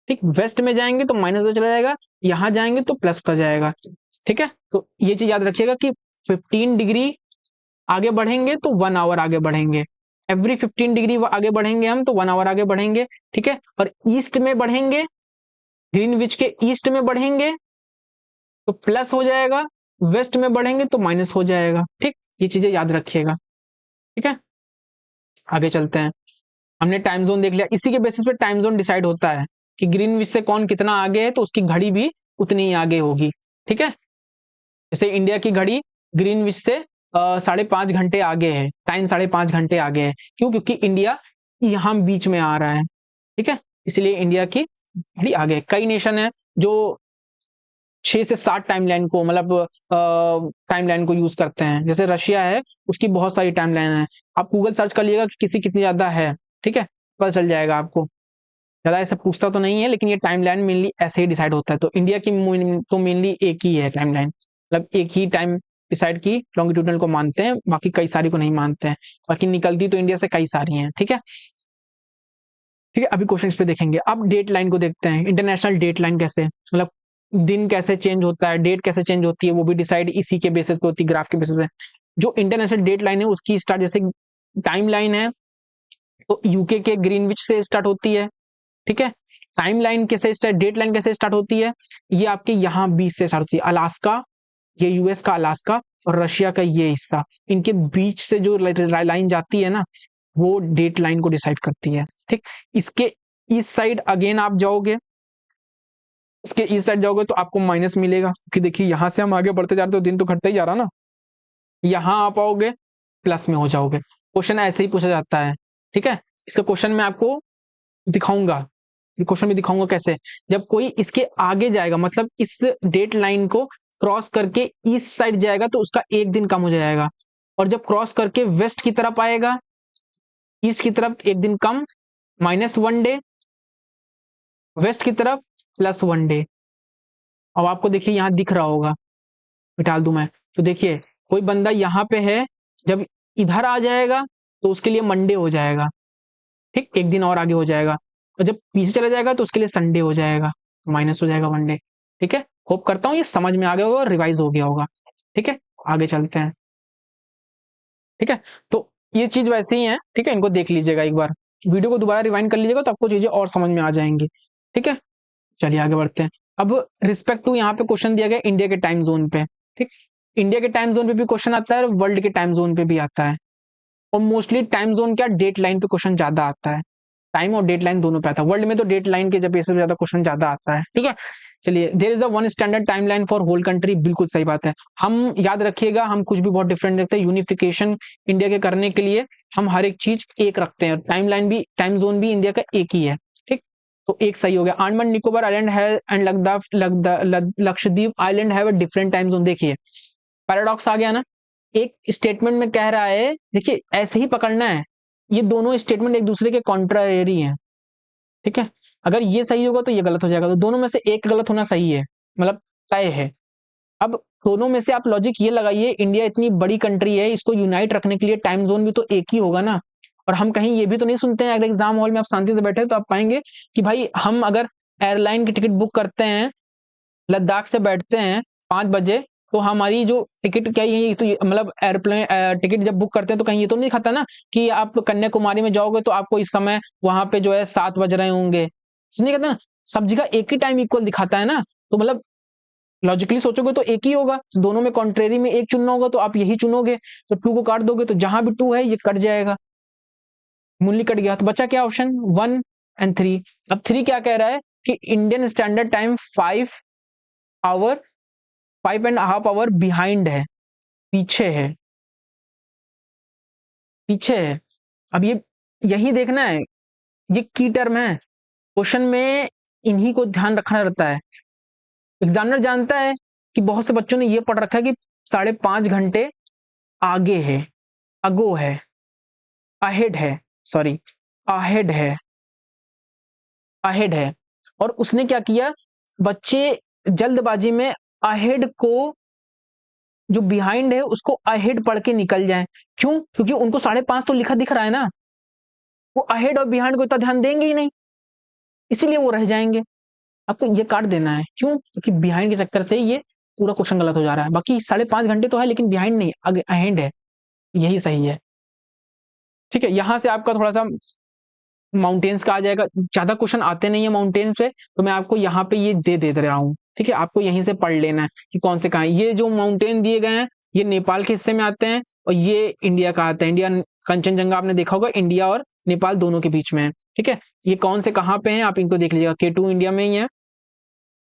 ठीक, वेस्ट में जाएंगे तो माइनस होता चला जाएगा, यहाँ जाएंगे तो प्लस होता जाएगा। ठीक है, तो ये चीज याद रखिएगा कि 15 डिग्री आगे बढ़ेंगे तो 1 आवर आगे बढ़ेंगे, एवरी 15 डिग्री आगे बढ़ेंगे हम तो 1 आवर आगे बढ़ेंगे। ठीक है, और ईस्ट में बढ़ेंगे, ग्रीनविच के ईस्ट में बढ़ेंगे तो प्लस हो जाएगा, वेस्ट में बढ़ेंगे तो माइनस हो जाएगा। ठीक, ये चीजें याद रखिएगा। ठीक है, आगे चलते हैं। हमने टाइम जोन देख लिया, इसी के बेसिस पे टाइम जोन डिसाइड होता है कि ग्रीनविच से कौन कितना आगे है, तो उसकी घड़ी भी उतनी ही आगे होगी। ठीक है, जैसे इंडिया की घड़ी ग्रीनविच से 5.5 घंटे आगे है, टाइम 5.5 घंटे आगे है। क्यों, क्योंकि इंडिया यहाँ बीच में आ रहा है। ठीक है, इसलिए इंडिया की घड़ी आगे है। कई नेशन है जो 6 से 7 टाइमलाइन को मतलब टाइमलाइन को यूज करते हैं, जैसे रशिया है, उसकी बहुत सारी टाइमलाइन है। आप गूगल सर्च कर लीजिएगा कि किसी कितनी ज्यादा है। ठीक है, पता चल जाएगा आपको, ज्यादा ऐसा पूछता तो नहीं है, लेकिन ये टाइमलाइन मेनली ऐसे ही डिसाइड होता है। तो इंडिया की तो मेनली एक ही है टाइमलाइन, मतलब एक ही टाइम डिसाइड की लॉन्गिट्यूडनल को मानते हैं, बाकी कई सारी को नहीं मानते हैं। बाकी निकलती तो इंडिया से कई सारी हैं। ठीक है, ठीक है, अभी क्वेश्चन पे देखेंगे। अब डेट लाइन को देखते हैं, इंटरनेशनल डेट लाइन कैसे, मतलब दिन कैसे चेंज होता है, डेट कैसे चेंज होती है, वो भी डिसाइड इसी के बेसिस पे होती है, ग्राफ के बेसिस पे। जो इंटरनेशनल डेट लाइन है उसकी स्टार्ट जैसे टाइम लाइन है तो यूके के ग्रीनविच से स्टार्ट होती है। ठीक है, टाइम लाइन कैसे स्टार्ट, डेट लाइन कैसे स्टार्ट होती है, ये आपके यहाँ 20 से स्टार्ट होती है, अलास्का, ये यूएस का अलास्का और रशिया का ये हिस्सा, इनके बीच से जो लाइन जाती है ना, वो डेट लाइन को डिसाइड करती है। ठीक, इसके इस साइड अगेन आप जाओगे इसके इस साइड जाओगे तो आपको माइनस मिलेगा, क्योंकि देखिए यहाँ से हम आगे बढ़ते जा रहे तो दिन तो घटता ही जा रहा ना। यहाँ आ पाओगे प्लस में हो जाओगे। क्वेश्चन ऐसे ही पूछा जाता है, ठीक है। इसका क्वेश्चन मैं आपको दिखाऊंगा, क्वेश्चन में दिखाऊंगा कैसे। जब कोई इसके आगे जाएगा, मतलब इस डेट लाइन को क्रॉस करके ईस्ट साइड जाएगा तो उसका एक दिन कम हो जाएगा, और जब क्रॉस करके वेस्ट की तरफ आएगा, ईस्ट की तरफ, एक दिन कम, -1 डे, वेस्ट की तरफ +1 डे। अब आपको देखिए यहाँ दिख रहा होगा, मिटा दूं मैं, तो देखिए कोई बंदा यहाँ पे है, जब इधर आ जाएगा तो उसके लिए मंडे हो जाएगा, ठीक, एक दिन और आगे हो जाएगा, और जब पीछे चला जाएगा तो उसके लिए संडे हो जाएगा, माइनस हो जाएगा 1 डे, ठीक है। होप करता हूँ ये समझ में आ गया होगा और रिवाइज हो गया होगा, ठीक है। आगे चलते हैं, ठीक है। तो ये चीज वैसे ही है, ठीक है, इनको देख लीजिएगा एक बार, वीडियो को दोबारा रिवाइंड कर लीजिएगा तो आपको चीजें और समझ में आ जाएंगी, ठीक है। चलिए आगे बढ़ते हैं। अब रिस्पेक्ट टू यहाँ पे क्वेश्चन दिया गया इंडिया के टाइम जोन पे, ठीक। इंडिया के टाइम जोन पे भी क्वेश्चन आता है, वर्ल्ड के टाइम जोन पे भी आता है, और मोस्टली टाइम जोन क्या, डेट लाइन पे क्वेश्चन ज्यादा आता है। टाइम और डेट लाइन दोनों पे आता है, वर्ल्ड में तो डेट लाइन के जब बेसिस पे ज्यादा क्वेश्चन ज्यादा आता है, ठीक है। चलिए, there is a one standard timeline for whole country, बिल्कुल सही बात है। हम याद रखिएगा, हम कुछ भी बहुत डिफरेंट रखते हैं, यूनिफिकेशन इंडिया के करने के लिए हम हर एक चीज एक रखते हैं, टाइमलाइन भी, टाइम जोन भी इंडिया का एक ही है, ठीक। तो एक सही हो गया। अंडमान निकोबार आइलैंड है and Lakshadweep island have a different time zone. देखिए पैराडॉक्स आ गया ना, एक स्टेटमेंट में कह रहा है, देखिए ऐसे ही पकड़ना है, ये दोनों स्टेटमेंट एक दूसरे के कॉन्ट्रारी हैं, ठीक है। अगर ये सही होगा तो ये गलत हो जाएगा, तो दोनों में से एक गलत होना सही है, मतलब तय है। अब दोनों में से आप लॉजिक ये लगाइए, इंडिया इतनी बड़ी कंट्री है, इसको यूनाइट रखने के लिए टाइम जोन भी तो एक ही होगा ना। और हम कहीं ये भी तो नहीं सुनते हैं, अगर एग्जाम हॉल में आप शांति से बैठे तो आप पाएंगे कि भाई हम अगर एयरलाइन की टिकट बुक करते हैं, लद्दाख से बैठते हैं 5 बजे, तो हमारी जो टिकट क्या है, तो मतलब एयरप्लेन टिकट जब बुक करते हैं तो कहीं ये तो नहीं खाता ना कि आप कन्याकुमारी में जाओगे तो आपको इस समय वहां पे जो है 7 बज रहे होंगे, नहीं कहते ना। सब जगह एक ही टाइम इक्वल दिखाता है ना, तो मतलब लॉजिकली सोचोगे तो एक ही होगा, दोनों में कॉन्ट्रेरी में एक चुनना होगा तो आप यही चुनोगे, तो 2 को काट दोगे तो जहां भी 2 है ये कट जाएगा, मूल्य कट गया, तो बचा क्या ऑप्शन 1 और 3। अब 3 क्या कह रहा है कि Indian standard time 5 hour 5.5 hour behind है, पीछे है, पीछे है। अब ये यही देखना है, ये की टर्म है क्वेश्चन में, इन्हीं को ध्यान रखना रहता है। एग्जामिनर जानता है कि बहुत से बच्चों ने ये पढ़ रखा है कि 5.5 घंटे आगे है, अगो है, अहेड है, सॉरी अहेड है, अहेड है। और उसने क्या किया, बच्चे जल्दबाजी में अहेड को, जो बिहाइंड है उसको अहेड पढ़ के निकल जाए। क्यों? क्योंकि उनको 5.5 तो लिखा दिख रहा है ना, वो अहेड और बिहाइंड को इतना ध्यान देंगे ही नहीं, इसीलिए वो रह जाएंगे। आपको ये काट देना है, क्यों? क्योंकि बिहाइंड के चक्कर से ये पूरा क्वेश्चन गलत हो जा रहा है। बाकी 5.5 घंटे तो है लेकिन बिहाइंड नहीं, अहेड है, यही सही है, ठीक है। यहां से आपका थोड़ा सा माउंटेन्स का आ जाएगा, ज्यादा क्वेश्चन आते नहीं है माउंटेन से, तो मैं आपको यहाँ पे ये दे रहा हूँ, ठीक है। आपको यहीं से पढ़ लेना है कि कौन से कहाँ है। ये जो माउंटेन दिए गए हैं ये नेपाल के हिस्से में आते हैं, और ये इंडिया का आता है। इंडिया, कंचनजंगा आपने देखा होगा, इंडिया और नेपाल दोनों के बीच में है, ठीक है। ये कौन से कहाँ पे हैं आप इनको देख लीजिएगा, K2 इंडिया में ही है,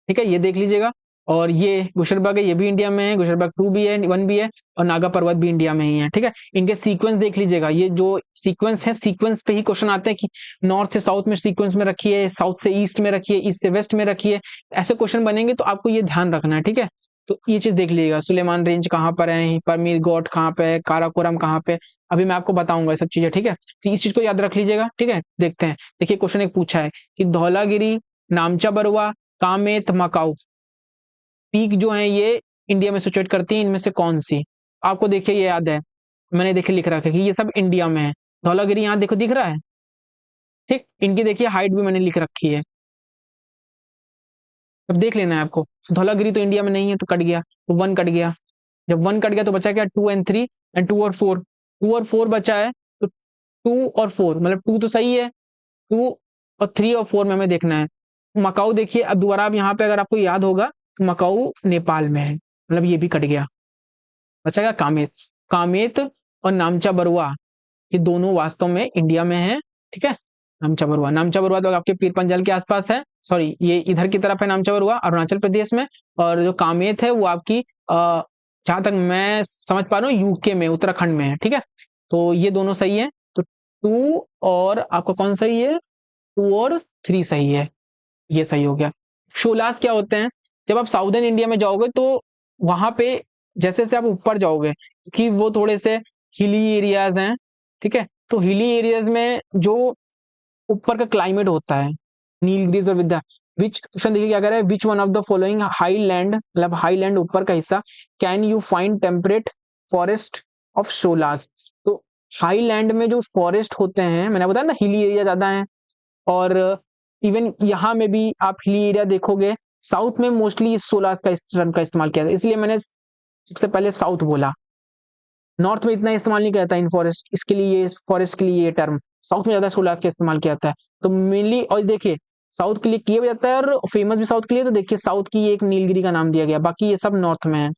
ठीक है, ये देख लीजिएगा। और ये गुशरबाग है, ये भी इंडिया में है, गुशरबाग 2 भी है, 1 भी है, और नागा पर्वत भी इंडिया में ही है, ठीक है। इनके सीक्वेंस देख लीजिएगा, ये जो सीक्वेंस है, सीक्वेंस पे ही क्वेश्चन आते हैं कि नॉर्थ से साउथ में सीक्वेंस में रखिए, साउथ से ईस्ट में रखिए, ईस्ट से वेस्ट में रखिए, ऐसे क्वेश्चन बनेंगे, तो आपको ये ध्यान रखना है, ठीक है। तो ये चीज देख लीजिएगा, सुलेमान रेंज कहाँ पर है, परमीर गोट कहाँ पे है, काराकोरम कहाँ पे, अभी मैं आपको बताऊंगा ये सब चीजें, ठीक है। तो इस चीज को याद रख लीजिएगा, ठीक है। देखते हैं, देखिए क्वेश्चन एक पूछा है कि धौलागिरी, नामचा बरुआ, कामेत, मकाऊ पीक जो है ये इंडिया में सिचुएट करती है, इनमें से कौन सी? आपको देखिए ये याद है, मैंने देखिए लिख रखा है कि ये सब इंडिया में है। धौलागिरी यहाँ देखो दिख रहा है, ठीक। इनकी देखिए हाइट भी मैंने लिख रखी है, अब देख लेना है आपको। धौलागिरी तो इंडिया में नहीं है तो कट गया, तो 1 कट गया। जब 1 कट गया तो बचा क्या, 2 और 3, एंड 2 और 4, 2 और 4 बचा है, तो 2 और 4 मतलब 2 तो सही है, 2 और 3 और 4 में हमें देखना है। मकाऊ देखिए, अब दोबारा आप यहाँ पे अगर आपको याद होगा तो मकाऊ नेपाल में है, मतलब ये भी कट गया। बचा क्या, कामेत। कामेत और नामचा बरुआ, ये दोनों वास्तव में इंडिया में है, ठीक है। नामचा बरुआ, नामचा बरुआ तो आपके पीर पंजाल के आसपास है, सॉरी ये इधर की तरफ है, नामचौर हुआ अरुणाचल प्रदेश में, और जो कामेत है वो आपकी जहां तक मैं समझ पा रहा हूँ यूके में, उत्तराखंड में है, ठीक है। तो ये दोनों सही है, तो 2 और आपका कौन सही है, 2 और 3 सही है, ये सही हो गया। शोलास क्या होते हैं, जब आप साउदर्न इंडिया में जाओगे तो वहां पे जैसे जैसे आप ऊपर जाओगे, कि वो थोड़े से हिली एरियाज हैं, ठीक है, तो हिली एरियाज में जो ऊपर का क्लाइमेट होता है, नीलगिरीज और विद्या, विच क्वेश्चन देखिए क्या कह रहा है, which one of the following highland, मतलब हाईलैंड ऊपर का हिस्सा, can you find temperate forest of Sholas. तो हाईलैंड में जो फॉरेस्ट होते हैं, मैंने बताया ना हिली एरिया ज्यादा है, और इवन यहाँ में भी आप हिली एरिया देखोगे, साउथ में मोस्टली सोलास का इस टर्म का इस्तेमाल किया था, इसलिए मैंने सबसे पहले साउथ बोला। नॉर्थ में इतना इस्तेमाल नहीं किया जाता इन फॉरेस्ट, इसके लिए ये फॉरेस्ट के लिए ये टर्म, साउथ में ज्यादा सोलास का इस्तेमाल किया जाता है। तो मेनली, और देखिए साउथ के लिए किया भी जाता है और फेमस भी साउथ के लिए, तो देखिए साउथ की ये एक नीलगिरी का नाम दिया गया, बाकी ये सब नॉर्थ में है,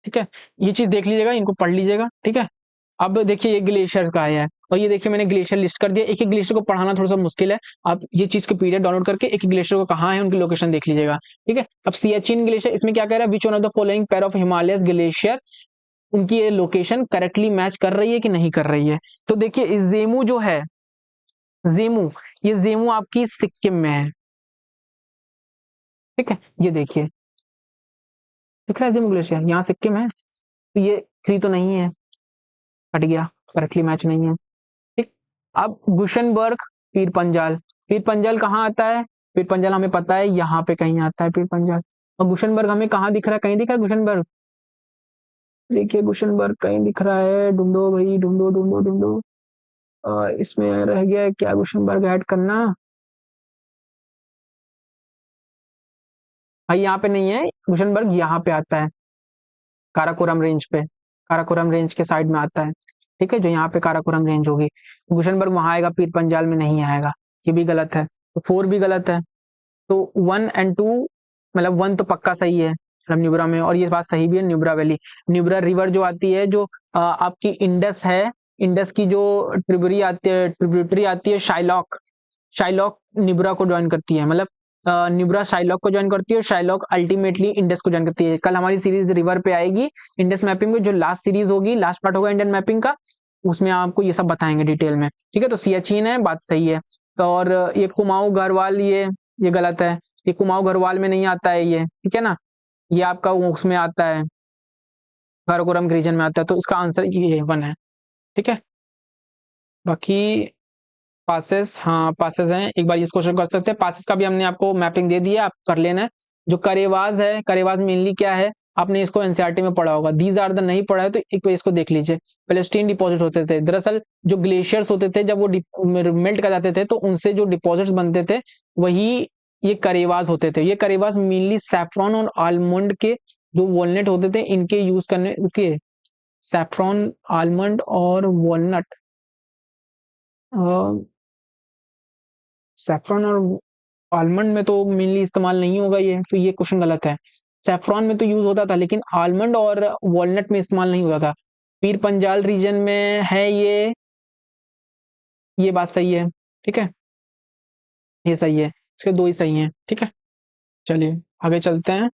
ठीक है। ये चीज देख लीजिएगा, इनको पढ़ लीजिएगा, ठीक है। अब देखिए ये ग्लेशियर का है, और ये देखिए मैंने ग्लेशियर लिस्ट कर दिया, एक एक ग्लेशियर को पढ़ाना थोड़ा सा मुश्किल है, आप ये चीज के पीडीएफ डाउनलोड करके एक एक ग्लेशियर को कहाँ है उनकी लोकेशन देख लीजिएगा, ठीक है। अब सियाचिन ग्लेशियर, इसमें क्या कह रहा है, which one of the following pair of Himalayas glacier, उनकी ये लोकेशन करेक्टली मैच कर रही है कि नहीं कर रही है। तो देखिए जेमू जो है, जेमू, ये जेमू आपकी सिक्किम में है, ठीक है, ये देखिए दिख रहा है जेमू ग्लेशियर, यहाँ सिक्किम है, तो ये 3 तो नहीं है, हट गया, करेक्टली मैच नहीं है, ठीक। अब गुशनबर्ग, पीर पंजाल, पीर पंजाल कहाँ आता है, पीर पंजाल हमें पता है यहाँ पे कहीं आता है पीर पंजाल, और गुशनबर्ग हमें कहाँ दिख रहा है, कहीं दिख रहा है गुशनबर्ग, देखिए गुशनबर्ग कहीं दिख रहा है, ढूंढो भाई ढूंढो ढूंढो ढूंढो, इसमें रह गया है क्या गुशनबर्ग ऐड करना, भाई यहाँ पे नहीं है गुशनबर्ग, यहाँ पे आता है काराकोरम रेंज पे, काराकोरम रेंज के साइड में आता है, ठीक है, जो यहाँ पे काराकोरम रेंज होगी, गुशनबर्ग वहां आएगा, पीर पंजाल में नहीं आएगा, ये भी गलत है, तो 4 भी गलत है, तो 1 एंड 2, मतलब 1 तो पक्का सही है, मतलब न्यूब्रा में, और ये बात सही भी है, न्यूब्रा वैली, न्यूब्रा रिवर जो आती है, जो आपकी इंडस है, इंडस की जो ट्रिब्यूटरी आती है शाइलॉक, शाइलॉक न्यूब्रा को ज्वाइन करती है, मतलब न्यूब्रा शाइलॉक को ज्वाइन करती है, और शाइलॉक अल्टीमेटली इंडस को ज्वाइन करती है। कल हमारी सीरीज रिवर पे आएगी, इंडस मैपिंग में जो लास्ट सीरीज होगी, लास्ट पार्ट होगा इंडियन मैपिंग का, उसमें आपको ये सब बताएंगे डिटेल में, ठीक है। तो सियाचिन है, बात सही है, तो और ये कुमाऊं गढ़वाल, ये गलत है, ये कुमाऊं गढ़वाल में नहीं आता है ये, ठीक है ना, ये आपका उसमें आता है, काराकोरम रीजन में आता है, तो इसका आंसर ये 1 है, ठीक है। बाकी पासेस, हाँ पासेस हैं, एक बार इस क्वेश्चन कर सकते हैं, पासेस का भी हमने आपको मैपिंग दे दिया, आप कर लेना है। जो करेवाज है, करेवाज मेनली क्या है, आपने इसको एनसीईआरटी में पढ़ा होगा, दीज आर द नहीं पढ़ा है तो एक बार इसको देख लीजिए। पैलेस्टीन डिपॉजिट होते थे, दरअसल जो ग्लेशियर्स होते थे जब वो मेल्ट कर जाते थे, तो उनसे जो डिपॉजिट्स बनते थे वही ये करेवाज होते थे। ये करेवाज मेनली सैफ्रॉन और आलमंड के जो वॉलनट होते थे, इनके यूज करने के, सैफ्रॉन, आलमंड और वॉलनट, सैफ्रॉन और आलमंड में तो मेनली इस्तेमाल नहीं होगा ये, तो ये क्वेश्चन गलत है। सैफ्रॉन में तो यूज होता था, लेकिन आलमंड और वॉलनट में इस्तेमाल नहीं होता था। पीर पंजाल रीजन में है ये बात सही है, ठीक है, ये सही है, इसके 2 ही सही हैं, ठीक है। चलिए आगे चलते हैं।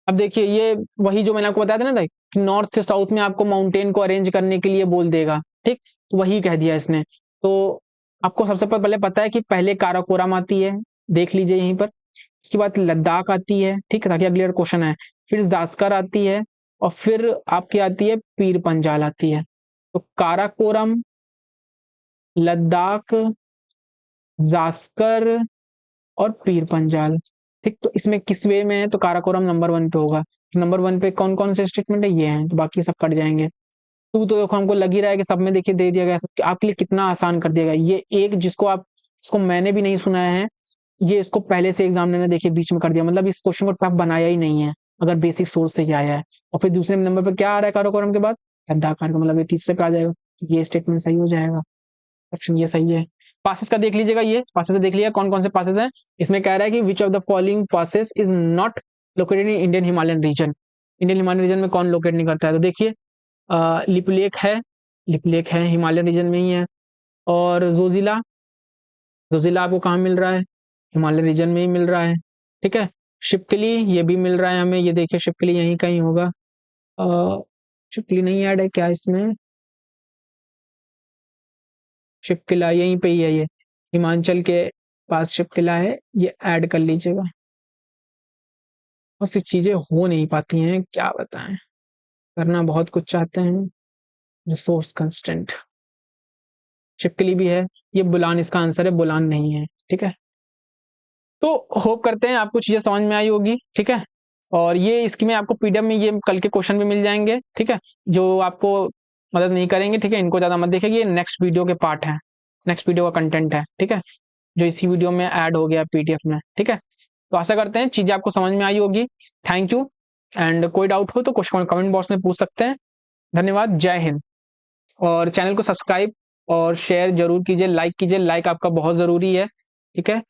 अब देखिए ये वही जो मैंने आपको बताया था ना कि नॉर्थ से साउथ में आपको माउंटेन को अरेंज करने के लिए बोल देगा, ठीक, तो वही कह दिया इसने। तो आपको सबसे पहले पता है कि पहले काराकोरम आती है, देख लीजिए यहीं पर, उसके बाद लद्दाख आती है, ठीक है, ताकि अगले क्वेश्चन है, फिर जास्कर आती है, और फिर आपकी आती है पीर पंजाल आती है। तो काराकोरम, लद्दाख, जास्कर और पीर पंजाल, ठीक, तो इसमें किस वे में है, तो काराकोरम नंबर 1 पे होगा। नंबर 1 पे कौन कौन से स्टेटमेंट है, ये हैं, तो बाकी सब कट जाएंगे। टू तो देखो हमको लग ही रहा है कि सब में देखिए दे दिया गया, सब आपके लिए कितना आसान कर दिया गया, ये एक जिसको मैंने भी नहीं सुना है, ये इसको पहले से एग्जामिनर ने देखिए बीच में कर दिया, मतलब इस क्वेश्चन को टफ बनाया ही नहीं है, अगर बेसिक सोर्स से ही आया है। और फिर दूसरे नंबर पर क्या आ रहा है काराकोरम के बाद, लद्दाख का, मतलब ये तीसरे पे आ जाएगा, तो ये स्टेटमेंट सही हो जाएगा, ऑप्शन ये सही है। पासेस का देख लीजिएगा, ये पासेस देख लिया कौन कौन से पासेस हैं। इसमें कह रहा है कि which of the following passes is not located in Indian Himalayan region, Indian Himalayan region में कौन लोकेट नहीं करता है, तो देखिए लिपलेक है, लिपलेक है हिमालयन रीजन में ही है, और जोजिला, ज़ोज़िला आपको कहाँ मिल रहा है? हिमालय रीजन में ही मिल रहा है, ठीक है। शिपकली ये भी मिल रहा है हमें, ये देखिए शिपकली यहीं कहीं होगा। शिपकली नहीं ऐड है क्या इसमें? शिपकिला यहीं पे ही है ये, हिमाचल के पास शिपकिला है, ये ऐड कर लीजिएगा। बहुत सी चीज़ें हो नहीं पाती हैं, क्या बताएँ? करना बहुत कुछ चाहते हैं, रिसोर्स कंस्ट्रेंट। शिपकली भी है, ये बुलान इसका आंसर है, बुलान नहीं है, ठीक है। तो होप करते हैं आपको चीज़ें समझ में आई होगी, ठीक है। और ये इसकी में आपको पीडीएफ में ये कल के क्वेश्चन भी मिल जाएँगे, ठीक है, जो आपको मदद नहीं करेंगे, ठीक है, इनको ज़्यादा मत देखिए, ये नेक्स्ट वीडियो के पार्ट हैं, नेक्स्ट वीडियो का कंटेंट है, ठीक है, जो इसी वीडियो में ऐड हो गया पीडीएफ में, ठीक है। तो आशा करते हैं चीज़ें आपको समझ में आई होगी। थैंक यू एंड कोई डाउट हो तो क्वेश्चन कमेंट बॉक्स में पूछ सकते हैं। धन्यवाद, जय हिंद। और चैनल को सब्सक्राइब और शेयर ज़रूर कीजिए, लाइक कीजिए, लाइक आपका बहुत ज़रूरी है, ठीक है।